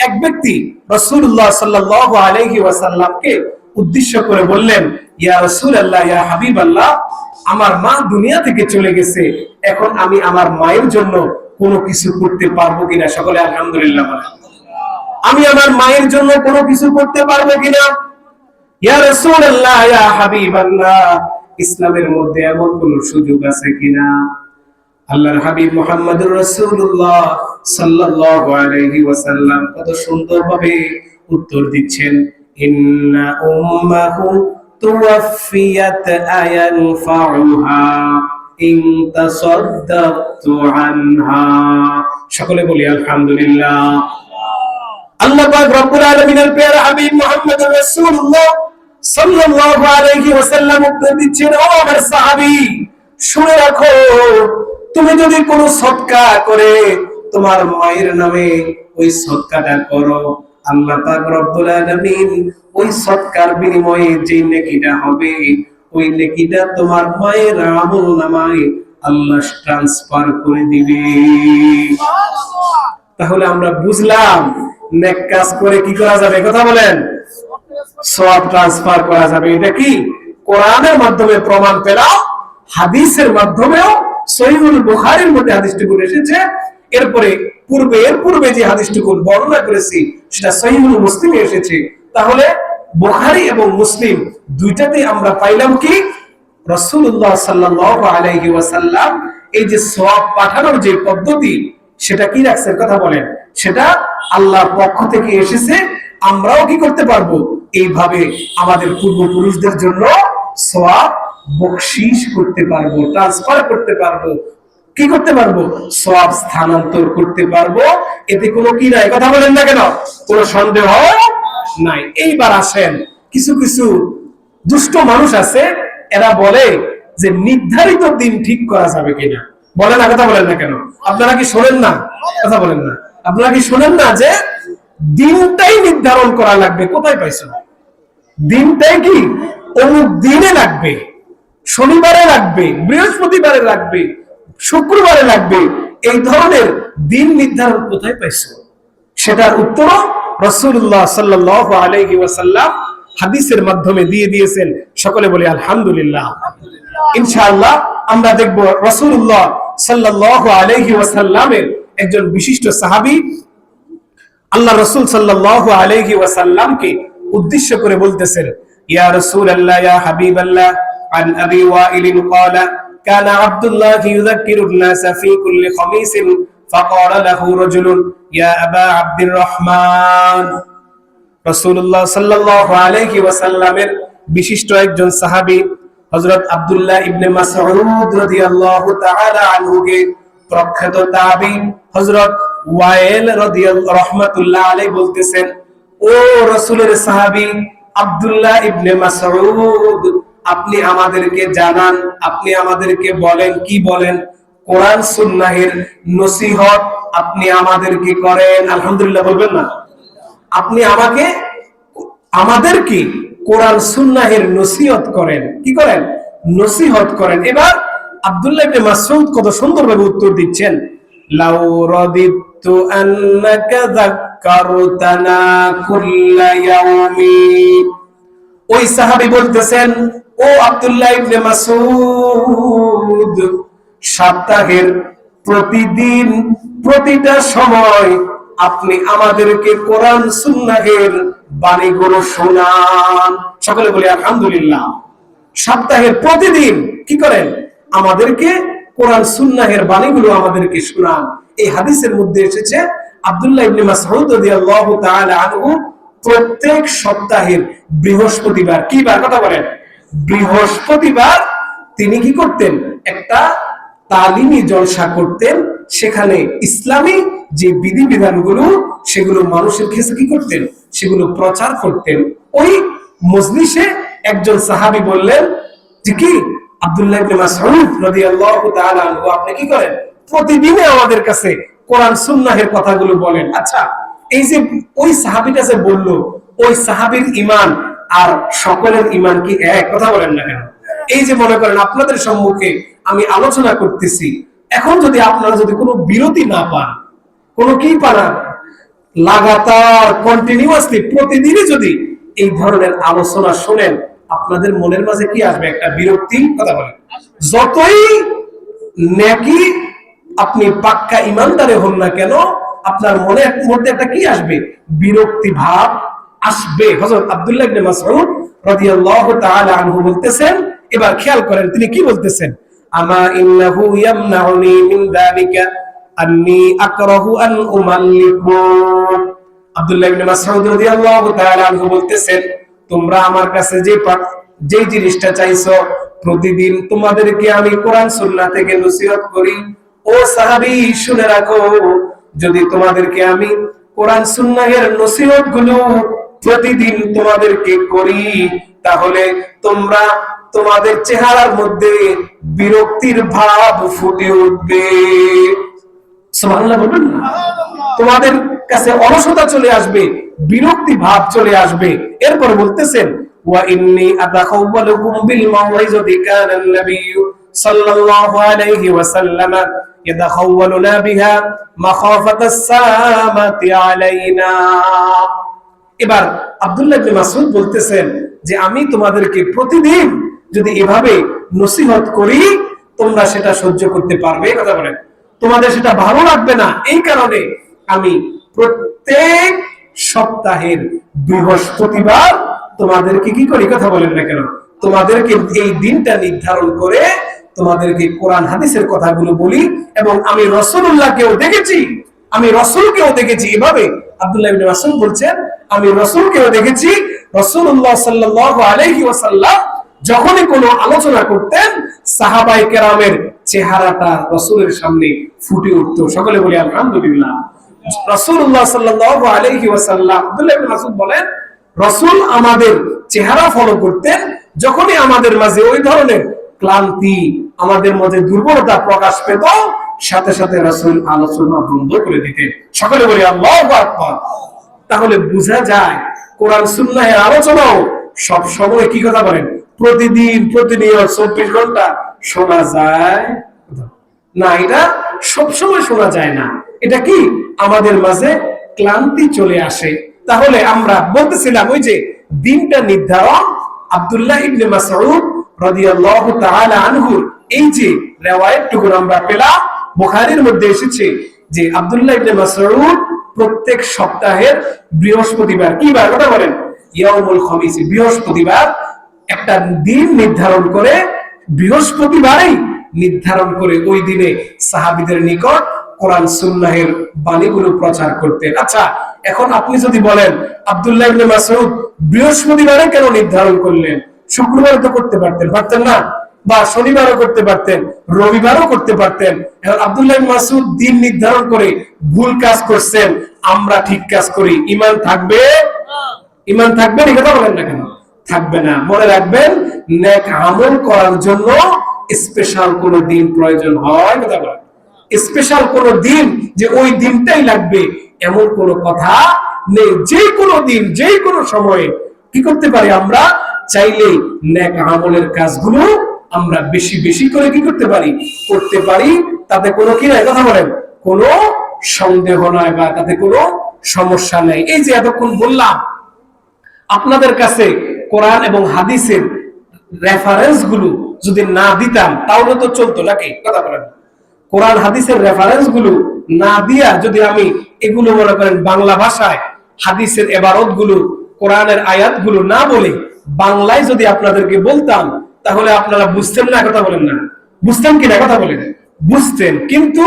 এক ব্যক্তি রাসূলুল্লাহ সাল্লাল্লাহু আলাইহি ওয়াসাল্লামকে উদ্দেশ্য করে বললেন, ইয়া রাসূলুল্লাহ, ইয়া হাবিবাল্লাহ, আমার মা দুনিয়া থেকে চলে গেছে, এখন আমি আমার মায়ের জন্য কোনো কিছু করতে পারবো কিনা? সকলে আলহামদুলিল্লাহ বলেন। আমি আমার মায়ের জন্য কোনো কিছু করতে পারবো কিনা? ইয়া রাসূলুল্লাহ, ইয়া হাবিবাল্লাহ, ইসলামের মধ্যে এমন কোন সুযোগ আছে কিনা? আল্লাহর হাবিব মুহাম্মদুর রাসূলুল্লাহ সাল্লাল্লাহু আলাইহি ওয়াসাল্লাম কত সুন্দরভাবে উত্তর দিচ্ছেন, ইন্না উম্মাহু তুওয়াফিয়াত আয়ানফাউহা ইন তাসাদদাকতু আনহা। সকলে বলি আলহামদুলিল্লাহ। আল্লাহ পাক রব্বুল আলামিনের প্রিয় হাবিব মুহাম্মদুর রাসূলুল্লাহ সাল্লাল্লাহু আলাইহি ওয়াসাল্লাম উত্তর দিচ্ছেন, ও আমার সাহাবী, শুনে রাখো, তুমি যদি কোনো সদকা করে তোমার মায়ের নামে ওই সদকাটা করো, আল্লাহ পাক রব্বুল আলামিন ওই সদকার বিনিময়ে যে নেকিটা হবে, ওই নেকিটা তোমার মায়ের আমলনামায় আল্লাহ ট্রান্সফার করে দিবে। তাহলে আমরা বুঝলাম নেক কাজ করে কি করা যাবে? কথা বলেন, সওয়াব ট্রান্সফার করা যাবে। এটা কি কোরআনের মাধ্যমে প্রমাণ পেলাম, হাদিসের মাধ্যমেও সহিহুল বুখারীর মধ্যে হাদিসটুকু এসেছে। এরপরে এর পূর্বে যে হাদিসটুকু বর্ণনা করেছি সেটা সহিহুল মুসলিমে এসেছে। তাহলে বুখারী এবং মুসলিম দুইটাতে আমরা পাইলাম কি রাসূলুল্লাহ সাল্লাল্লাহু আলাইহি ওয়াসাল্লাম এই যে সওয়াব পাঠানোর যে পদ্ধতি সেটা কি রাখছেন? কথা বলেন, সেটা আল্লাহর পক্ষ থেকে এসেছে। আমরাও কি করতে পারবো? এইভাবে আমাদের পূর্বপুরুষদের জন্য সওয়াব বকশিশ করতে পারবো, ট্রান্সফার করতে পারবো। কি করতে পারবো? সওয়াব স্থানান্তর করতে পারবো। এতে কোনো কি নাই? কথা বলেন না কেন? কোনো সন্দেহ নাই। এইবার আসেন, কিছু কিছু দুষ্ট মানুষ আছে, এরা বলে যে নির্ধারিত দিন ঠিক করা যাবে কিনা। বলে না, কথা বলেন না কেন? আপনারা কি শোনেন না? কথা বলেন না। আপনারা কি শোনেন না যে দিনটাই নির্ধারণ করা লাগবে? কোথায় পাইছো? দিনটাই কি অমুক দিনে লাগবে, শনিবারে লাগবে, বৃহস্পতিবারে লাগবে, শুক্রবারে লাগবে, এই ধরনের দিন নির্ধারণ কোথায় পাইছো? সেটার উত্তর রাসূলুল্লাহ সাল্লাল্লাহু আলাইহি ওয়াসাল্লাম হাদিসের মাধ্যমে দিয়ে দিয়েছেন। সকলে বলি আলহামদুলিল্লাহ। ইনশাআল্লাহ আমরা দেখব রাসূলুল্লাহ সাল্লাল্লাহু আলাইহি ওয়াসাল্লামের একজন বিশিষ্ট সাহাবী আল্লাহ রাসূল সাল্লাল্লাহু আলাইহি ওয়াসাল্লামকে উদ্দেশ্য করে বলতেছেন, ইয়া রাসূলুল্লাহ, ইয়া হাবিবাল্লাহ, আন আবি ওয়াইল قال كان عبد الله يذكر الناس في كل خميس فقال له رجل يا ابا عبد الرحمن। রাসূলুল্লাহ সাল্লাল্লাহু আলাইহি ওয়াসাল্লামের বিশিষ্ট একজন সাহাবী হযরত আব্দুল্লাহ ইবনে মাসউদ রাদিয়াল্লাহু তাআলা আনহুকে প্রখ্যাত তাবী হযরত ওয়াইল রাদিয়াল্লাহু রাহমাতুল্লাহ আলাইহি বলতেছেন, ও রাসূলের সাহাবী আব্দুল্লাহ ইবনে মাসউদ, আপনি আমাদেরকে জানান, আপনি আমাদেরকে বলেন, কি বলেন? কোরআন সুন্নাহের নসিহত আপনি আমাদেরকে করেন। আলহামদুলিল্লাহ বলবেন না? আপনি আমাদেরকে কোরআন সুন্নাহের নসিহত করেন। কি করেন? নসিহত করেন। এবার আব্দুল্লাহ ইবনে মাসউদ কত সুন্দরভাবে উত্তর দিচ্ছেন, লাউ রাদিতু আন্নাকা যাক্কারতানা কুল্লা ইয়াউমিন। ওই সাহাবী বলতেছেন, ও আব্দুল্লাহ ইবনে মাসউদ, সপ্তাহের প্রতিদিন প্রতিটা সময় আপনি আমাদেরকে কোরআন সুন্নাহের বাণীগুলো শোনান। সকলে বলি আলহামদুলিল্লাহ। সপ্তাহের প্রতিদিন কি করেন? আমাদেরকে কোরআন সুন্নাহের বাণীগুলো আমাদেরকে শোনান। এই হাদিসের মধ্যে এসেছে আব্দুল্লাহ ইবনে মাসউদ রাদিয়াল্লাহু তাআলা আনহু প্রত্যেক সপ্তাহের বৃহস্পতিবার, কি বার? কথা বলেন, বৃহস্পতিবার তিনি কি করতেন? একটা তালিমি জলসা করতেন। সেখানে ইসলামী যে বিধিবিধানগুলো সেগুলো মানুষের কাছে কি করতেন? সেগুলো প্রচার করতেন। ওই মজলিসে একজন সাহাবী বললেন যে কি আব্দুল্লাহ ইবনে মাসউদ রাদিয়াল্লাহু তাআলা আনহু, আপনি কি করেন? প্রতিদিনে আমাদের কাছে কোরআন সুন্নাহের কথাগুলো বলেন। আচ্ছা, এই যে ওই সাহাবীটা যে বললো, ওই সাহাবীর ঈমান আর সকলের ঈমান কি এক? কথা বলেন না কেন? এই যে মনে করেন আপনাদের সম্মুখে আমি আলোচনা করতেছি, এখন যদি আপনারা যদি কোনো বিরতি না পান, কোনো কি পান, লাগাতার কন্টিনিউয়াসলি প্রতিদিনই যদি এই ধরনের আলোচনা শুনেন, আপনাদের মনের মাঝে কি আসবে? একটা বিরক্তি। কথা বলেন, যতই নেকি আপনি পাক্কা ইমানদারে হন না কেন, আপনার মনের মধ্যে একটা কি আসবে? বিরক্তি ভাব আসবে। হযরত আব্দুল্লাহ ইবনে মাসউদ রাদিয়াল্লাহু তাআলা আনহু বলতেছেন, এবার খেয়াল করেন তিনি কি বলতেছেন, আমা ইন্নাহু ইয়ামনাউনি মিন যালিকা আন্নী আকরাহু আন উমাল্লিকু। আব্দুল্লাহ ইবনে মাসউদ রাদিয়াল্লাহু তাআলা আনহু বলতেছেন, তোমরা আমার কাছে যে জিনিসটা চাইছো, প্রতিদিন তোমাদেরকে আমি কোরআন সুন্নাহ থেকে নসিহত করি। ও সাহাবী শুনে রাখো, যদি তোমাদেরকে আমি কোরআন সুন্নাহের নসিহত গুলো প্রতিদিন তোমাদেরকে করি, তাহলে তোমরা তোমাদের চেহারার মধ্যে বিরক্তির ভাব ফুটে উঠবে। সুবহানাল্লাহ বলবেন না? তোমাদের কাছে অলসতা চলে আসবে, বিরক্তি ভাব চলে আসবে। এরপর বলতেছেন, ওয়া ইন্নী আতাখাওয়ালুকুম বিল মাউইযাতি কানান নাবিয়্যু সাল্লাল্লাহু আলাইহি ওয়াসাল্লাম ইয়াতাখাওয়ালুনা বিহা মাখাফাতাস সামাতি আলাইনা। এবার আব্দুল্লাহ ইবনে মাসউদ বলতেছেন যে আমি তোমাদেরকে প্রতিদিন যদি এভাবে নসিহত করি, তোমরা সেটা সহ্য করতে পারবে? কথা বলেন, তোমাদের সেটা ভালো লাগবে না। এই কারণে আমি প্রত্যেক সপ্তাহের বৃহস্পতিবার তোমাদেরকে কি করি? কথা বলেন না কেন, তোমাদেরকে এই দিনটা নির্ধারণ করে তোমাদেরকে কোরআন হাদিসের কথাগুলো বলি। এবং আমি রাসূলুল্লাহকেও দেখেছি, আমি রাসূলকেও দেখেছি এভাবে। আব্দুল্লাহ ইবনে মাসউদ বলছেন, আমি রাসূলকেও দেখেছি, রাসূলুল্লাহ সাল্লাল্লাহু আলাইহি ওয়াসাল্লাম যখনই কোনো আলোচনা করতেন, সাহাবায়ে কেরামের চেহারাটা রাসূলের সামনে ফুটে উঠতো। সকলে বলি আলহামদুলিল্লাহ। রাসূলুল্লাহ সাল্লাল্লাহু আলাইহি ওয়াসাল্লাম, আব্দুল্লাহ ইবনে মাসউদ বলেন, রাসূল আমাদের চেহারা ফলো করতেন, যখনই আমাদের মাঝে ওই ধরনের ক্লান্তি, আমাদের মধ্যে দুর্বলতা প্রকাশ পেত, সাথে সাথে রাসূল আলোচনা বন্ধ করে দিতেন। সকলে বলি আল্লাহু আকবার। তাহলে বোঝা যায় কোরআন সুন্নাহের আলোচনাও সব সময় কি কথা বলেন, প্রতিদিন প্রতিনিয়ত 24 ঘন্টা শোনা যায় না। এটা সব সময় শোনা যায় না। এটা কি আমাদের মাঝে ক্লান্তি চলে আসে। তাহলে আমরা বলতেছিলাম ওই যে দিনটা নির্ধারণ, আব্দুল্লাহ ইবনে মাসউদ রাদিয়াল্লাহু তাআলা আনহু এই যে রিওয়ায়াতটুকু আমরা পেলাম, বুখারীর মধ্যে এসেছে যে আব্দুল্লাহ ইবনে মাসউদ প্রত্যেক সপ্তাহের বৃহস্পতিবার, কি বার কথা বলেন, ইয়াউমুল খামিস, বৃহস্পতিবার একটা দিন নির্ধারণ করে, বৃহস্পতিবারই নির্ধারণ করে ওই দিনে সাহাবীদের নিকট কোরআন সুন্নাহের বাণীগুলো প্রচার করতেন। আচ্ছা, এখন আপনি যদি বলেন আব্দুল্লাহ ইবনে মাসউদ বৃহস্পতিবারে কেন নির্ধারণ করলেন? শুক্রবারে তো করতে পারতেন, পারতেন না? বা শনিবারও করতে পারতেন, রবিবারও করতে পারতেন। এখন আব্দুল্লাহ ইবনে মাসউদ দিন নির্ধারণ করে ভুল কাজ করছেন, আমরা ঠিক কাজ করি, ঈমান থাকবে? ঈমান থাকবে না? কথা বলেন না কেন? থাকবে না। মনে রাখবেন, নেক আমল করার জন্য স্পেশাল কোন দিন প্রয়োজন হয়? কথা বলেন, স্পেশাল কোন দিন যে ওই দিনটাই লাগবে এমন কোন কথা নেই। যে কোনো দিন, যে কোনো সময়ে কি করতে পারি? আমরা চাইলে নেক আমলের কাজগুলো আমরা বেশি বেশি করে কি করতে পারি? করতে পারি। তাতে কোনো কি নাই? কথা বলেন, কোনো সন্দেহ নয় বা তাতে কোনো সমস্যা নেই। এই যে এতক্ষণ বললাম, আপনাদের কাছে কোরআন এবং হাদিসের রেফারেন্স গুলো যদি না দিতাম তাহলে তো চলতো নাকি? কথা বলেন, কোরআন হাদিসের রেফারেন্স গুলো না দিয়া যদি আমি এগুলো মনে করেন বাংলা ভাষায় হাদিসের ইবারত গুলো, কোরআনের আয়াত গুলো না বলে বাংলায় যদি আপনাদেরকে বলতাম, তাহলে আপনারা বুঝতেন না? কথা বলেন না, বুঝতেন কিনা? কথা বলেন, বুঝতেন। কিন্তু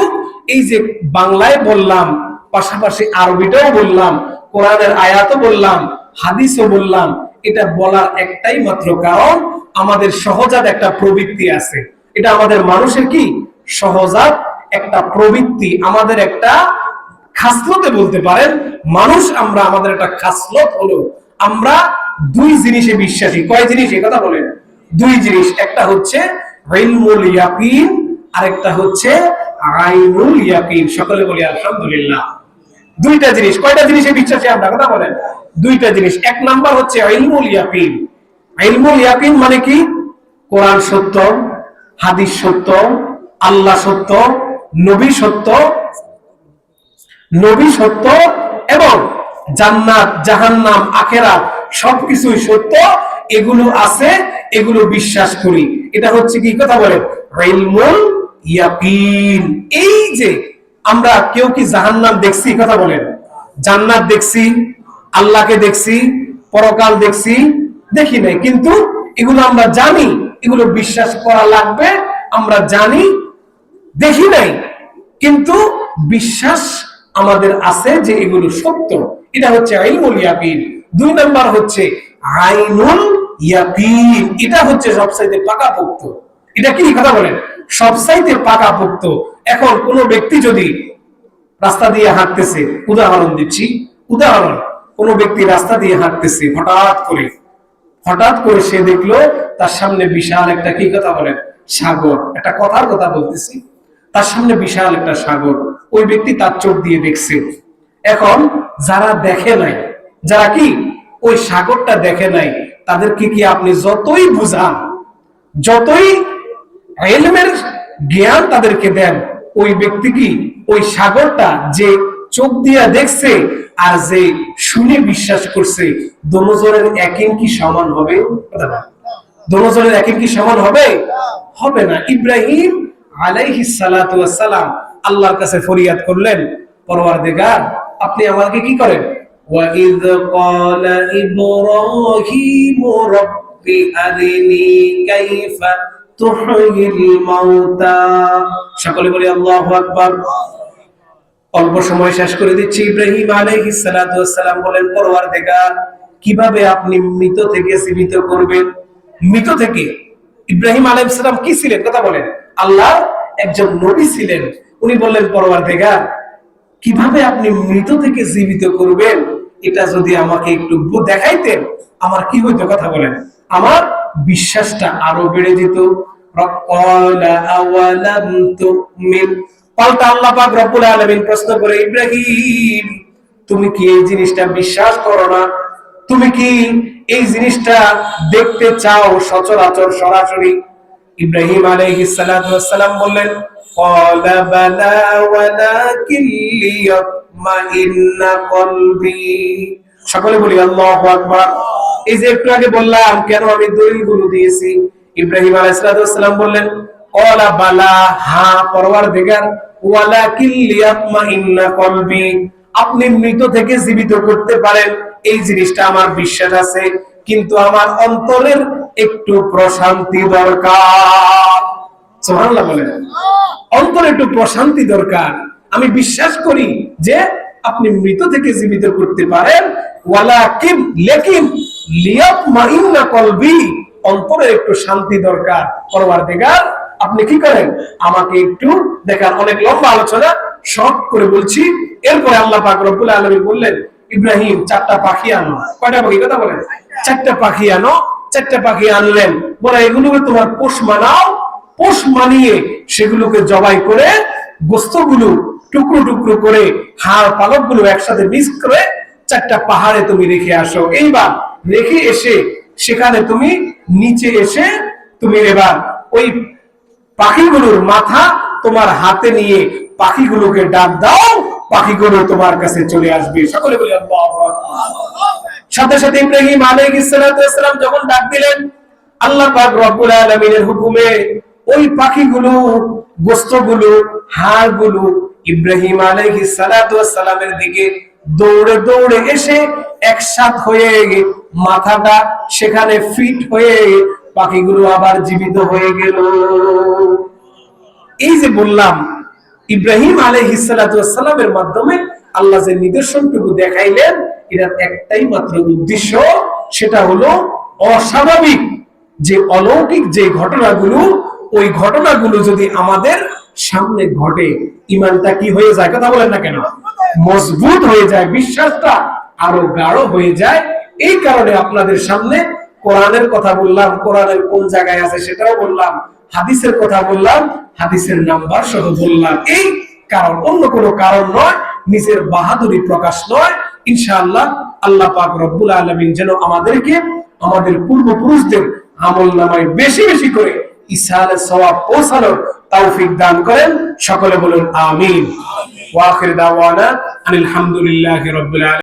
এই যে বাংলায় বললাম, পাশাপাশি আরবিটাও বললাম, কোরআনের আয়াতও বললাম, হাদিসও বললাম, এটা বলার একটাই মাত্র কারণ, আমাদের সহজাত একটা প্রবৃত্তি আছে। এটা আমাদের মানুষের কি সহজাত একটা প্রবৃত্তি, আমাদের একটা খাসলতে বলতে পারেন। মানুষ আমরা, আমাদের একটা খাসলত হলো আমরা দুই জিনিসে বিশ্বাসী। কয় জিনিস? কথা বলেন, দুই জিনিস। একটা হচ্ছে ইলমুল ইয়াকিন, আরেকটা হচ্ছে আইনুল ইয়াকিন। সকলে বলি আলহামদুলিল্লাহ। দুইটা জিনিস। কয়টা জিনিসে বিশ্বাসী আমরা? কথা বলেন, দুইটা জিনিস। এক নাম্বার হচ্ছে ইলমুল ইয়াকিন। ইলমুল ইয়াকিন মানে কি? কোরআন সত্য, হাদিস সত্য, আল্লাহ সত্য, নবী সত্য, নবী সত্য এবং জান্নাত, জাহান্নাম, আখিরাত সবকিছুই সত্য, এগুলো আছে, এগুলো বিশ্বাস করি। এটা হচ্ছে কি কথা বলেন, ইলমুল ইয়াকিন। এই যে আমরা কেউ কি জাহান্নাম দেখছি? কথা বলেন। জান্নাত দেখছি, আল্লাহকে দেখছি, পরকাল দেখছি? দেখি নাই, কিন্তু এগুলো আমরা জানি, এগুলো বিশ্বাস করা লাগবে। আমরা জানি, দেখি নাই, কিন্তু বিশ্বাস আমাদের আছে যে এগুলো সত্য। এটা হচ্ছে ইলমুল ইয়াকিন। 2 নাম্বার হচ্ছে আইনুল ইয়াকিন। এটা হচ্ছে সবচাইতে পাকাপোক্ত। এটা কি কথা বলেন, সবচাইতে পাকাপোক্ত। এখন কোন ব্যক্তি যদি রাস্তা দিয়ে হাঁটতেছে, উদাহরণ দিচ্ছি, উদাহরণ, কোন ব্যক্তি রাস্তা দিয়ে হাঁটতেছে, হঠাৎ করে সে দেখলো তার সামনে বিশাল একটা, কি কথা বলেন, সাগর। একটা কথার কথা বলতেছি, তার সামনে বিশাল একটা সাগর। ওই ব্যক্তি তার চোখ দিয়ে দেখছে। এখন যারা দেখে নাই, যারা কি ওই সাগরটা দেখে নাই, তাদেরকে কি আপনি যতই বুঝান, যতই ইলমের জ্ঞান তাদেরকে দেন, ওই ব্যক্তি কি ওই সাগরটা যে চোখ দিয়া দেখছে আর যে শুনে বিশ্বাস করছে, দোনোজনের একই কি সমান হবে? দোনোজনের একই কি সমান হবে? হবে না। ইব্রাহিম আলাইহিস সালাতু ওয়াস সালাম আল্লাহর কাছে ফরিয়াদ করলেন, পরওয়ারদিগার আপনি আমাকে কি করেন, ওয়া ইয ক্বালা ইব্রাহিম রাব্বি আরিনি কাইফা তুহয়িল মাউতা। সকলে বলি আল্লাহু আকবার। অল্প সময় শেষ করে দিচ্ছি। ইব্রাহিম আলাইহিস সালাতু ওয়াস সালাম বলেন, পরওয়ারদিগার কিভাবে আপনি মৃত থেকে জীবিত করবেন? মৃত থেকে, ইব্রাহিম আলাইহিস সালাম কি ছিলেন? কথা বলেন, আল্লাহর একজন নবী ছিলেন। উনি বললেন, পরওয়ারদিগার কিভাবে আপনি মৃত থেকে জীবিত করবেন, এটা যদি আমাকে একটু দেখাইতেন, আমার কি হইতো? কথা বলেন, আমার বিশ্বাসটা আরো বেড়ে যেত। ক্বালা আওয়ালাম তুমিন। পাল্টা আল্লাহ পাক রব্বুল আলামিন প্রশ্ন করে, ইব্রাহিম তুমি কি এই জিনিসটা বিশ্বাস করো না? তুমি কি এই জিনিসটা দেখতে চাও সচরাচর, সরাসরি? ইব্রাহিম আলাইহিস সালাতু ওয়াস সালাম বললেন, ক্বালা বালা ওয়ালাকিন লিয়াতমাইন্না কলবি। সকলে বলি আল্লাহু আকবার। এই যে একটু আগে বললাম কেন আমি দলিলগুলো দিয়েছি, ইব্রাহিম আলাইহিস সালাতু ওয়াস সালাম বললেন, ক্বালা বালা, হ্যাঁ পরওয়ারদিগার, ওয়ালাকিন লিয়াতমাইন্না কলবি, আপনি মৃত থেকে জীবিত করতে পারেন, এই জিনিসটা আমার বিশ্বাস আছে, কিন্তু আমার অন্তরের একটু প্রশান্তি দরকার। সুবহানাল্লাহ বলেন, অন্তরে একটু প্রশান্তি দরকার। আমি বিশ্বাস করি যে আপনি মৃত থেকে জীবিত করতে পারেন, ওয়ালাকিন, লেকিন লিয়াতমাইন্না কলবি, অন্তরে একটু শান্তি দরকার। পরওয়ারদিগার আপনি কি করেন, আমাকে একটু দেখান। অনেক লম্বা আলোচনা, শর্ট করে বলছি। এরপরে আল্লাহ পাক রব্বুল আলামিন বললেন, ইব্রাহিম 4টা পাখি আনো। কয়টা পাখি? কথা বলেন, 4টা পাখি আনো। 4টা পাখি আনলেন, বলে এগুলোকে তোমার পোষ মানাও, পোষ মানিয়ে সেগুলোকে জবাই করে গোস্তগুলো টুকরো টুকরো করে হাড় পালক গুলো একসাথে মিক্স করে 4টা পাহাড়ে তুমি রেখে আসো। এইবার রেখে এসে সেখানে তুমি নিচে এসে তুমি এবার ওই পাখিগুলোর মাথা তোমার হাতে নিয়ে পাখিগুলোকে ডাক দাও, পাখিগুলো তোমার কাছে চলে আসবে। সকলে বলি আল্লাহু আকবার। সাথে সাথে ইব্রাহিম আলাইহিস সালাতু ওয়াস সালাম যখন ডাক দিলেন, আল্লাহ পাক রব্বুল আলামিনের হুকুমে ওই পাখিগুলো, গোস্তগুলো, হাড়গুলো ইব্রাহিম আলাইহিস সালাতু ওয়াস সালামের দিকে দৌড়ে দৌড়ে এসে একসাথ হয়ে মাথাটা সেখানে ফিট হয়ে পাখিগুলো আবার জীবিত হয়ে গেল। এই যে বললাম, ইব্রাহিম আলাইহিস সালাতু ওয়াস সালামের মাধ্যমে আল্লাহ যে নিদর্শনটুকু দেখাইলেন, এর একটাই মাত্র উদ্দেশ্য, সেটা হলো অস্বাভাবিক যে অলৌকিক যে ঘটনাগুলো, ওই ঘটনাগুলো যদি আমাদের সামনে ঘটে, ঈমানটা কি হয়ে যায়? কথা বলেন না কেন? মজবুত হয়ে যায়, বিশ্বাসটা আরো গাঢ় হয়ে যায়। এই কারণে আপনাদের সামনে কোরআনের কথা বললাম, কোরআনের কোন জায়গায় আছে সেটাও বললাম, হাদিসের কথা বললাম, হাদিসের নাম্বার সহ বললাম। এই কারণ, অন্য কোনো কারণ নয়, নিজের বাহাদুরি প্রকাশ নয়। ইনশাআল্লাহ আল্লাহ পাক রব্বুল আলামিন যেন আমাদেরকে আমাদের পূর্বপুরুষদের আমলনামায় বেশি বেশি করে ইসালে সওয়াব পৌঁছানোর তৌফিক দান করেন। সকলে বলুন আমিন। ওয়া আখির দাওয়ানা আলহামদুলিল্লাহি রাব্বিল আলামিন।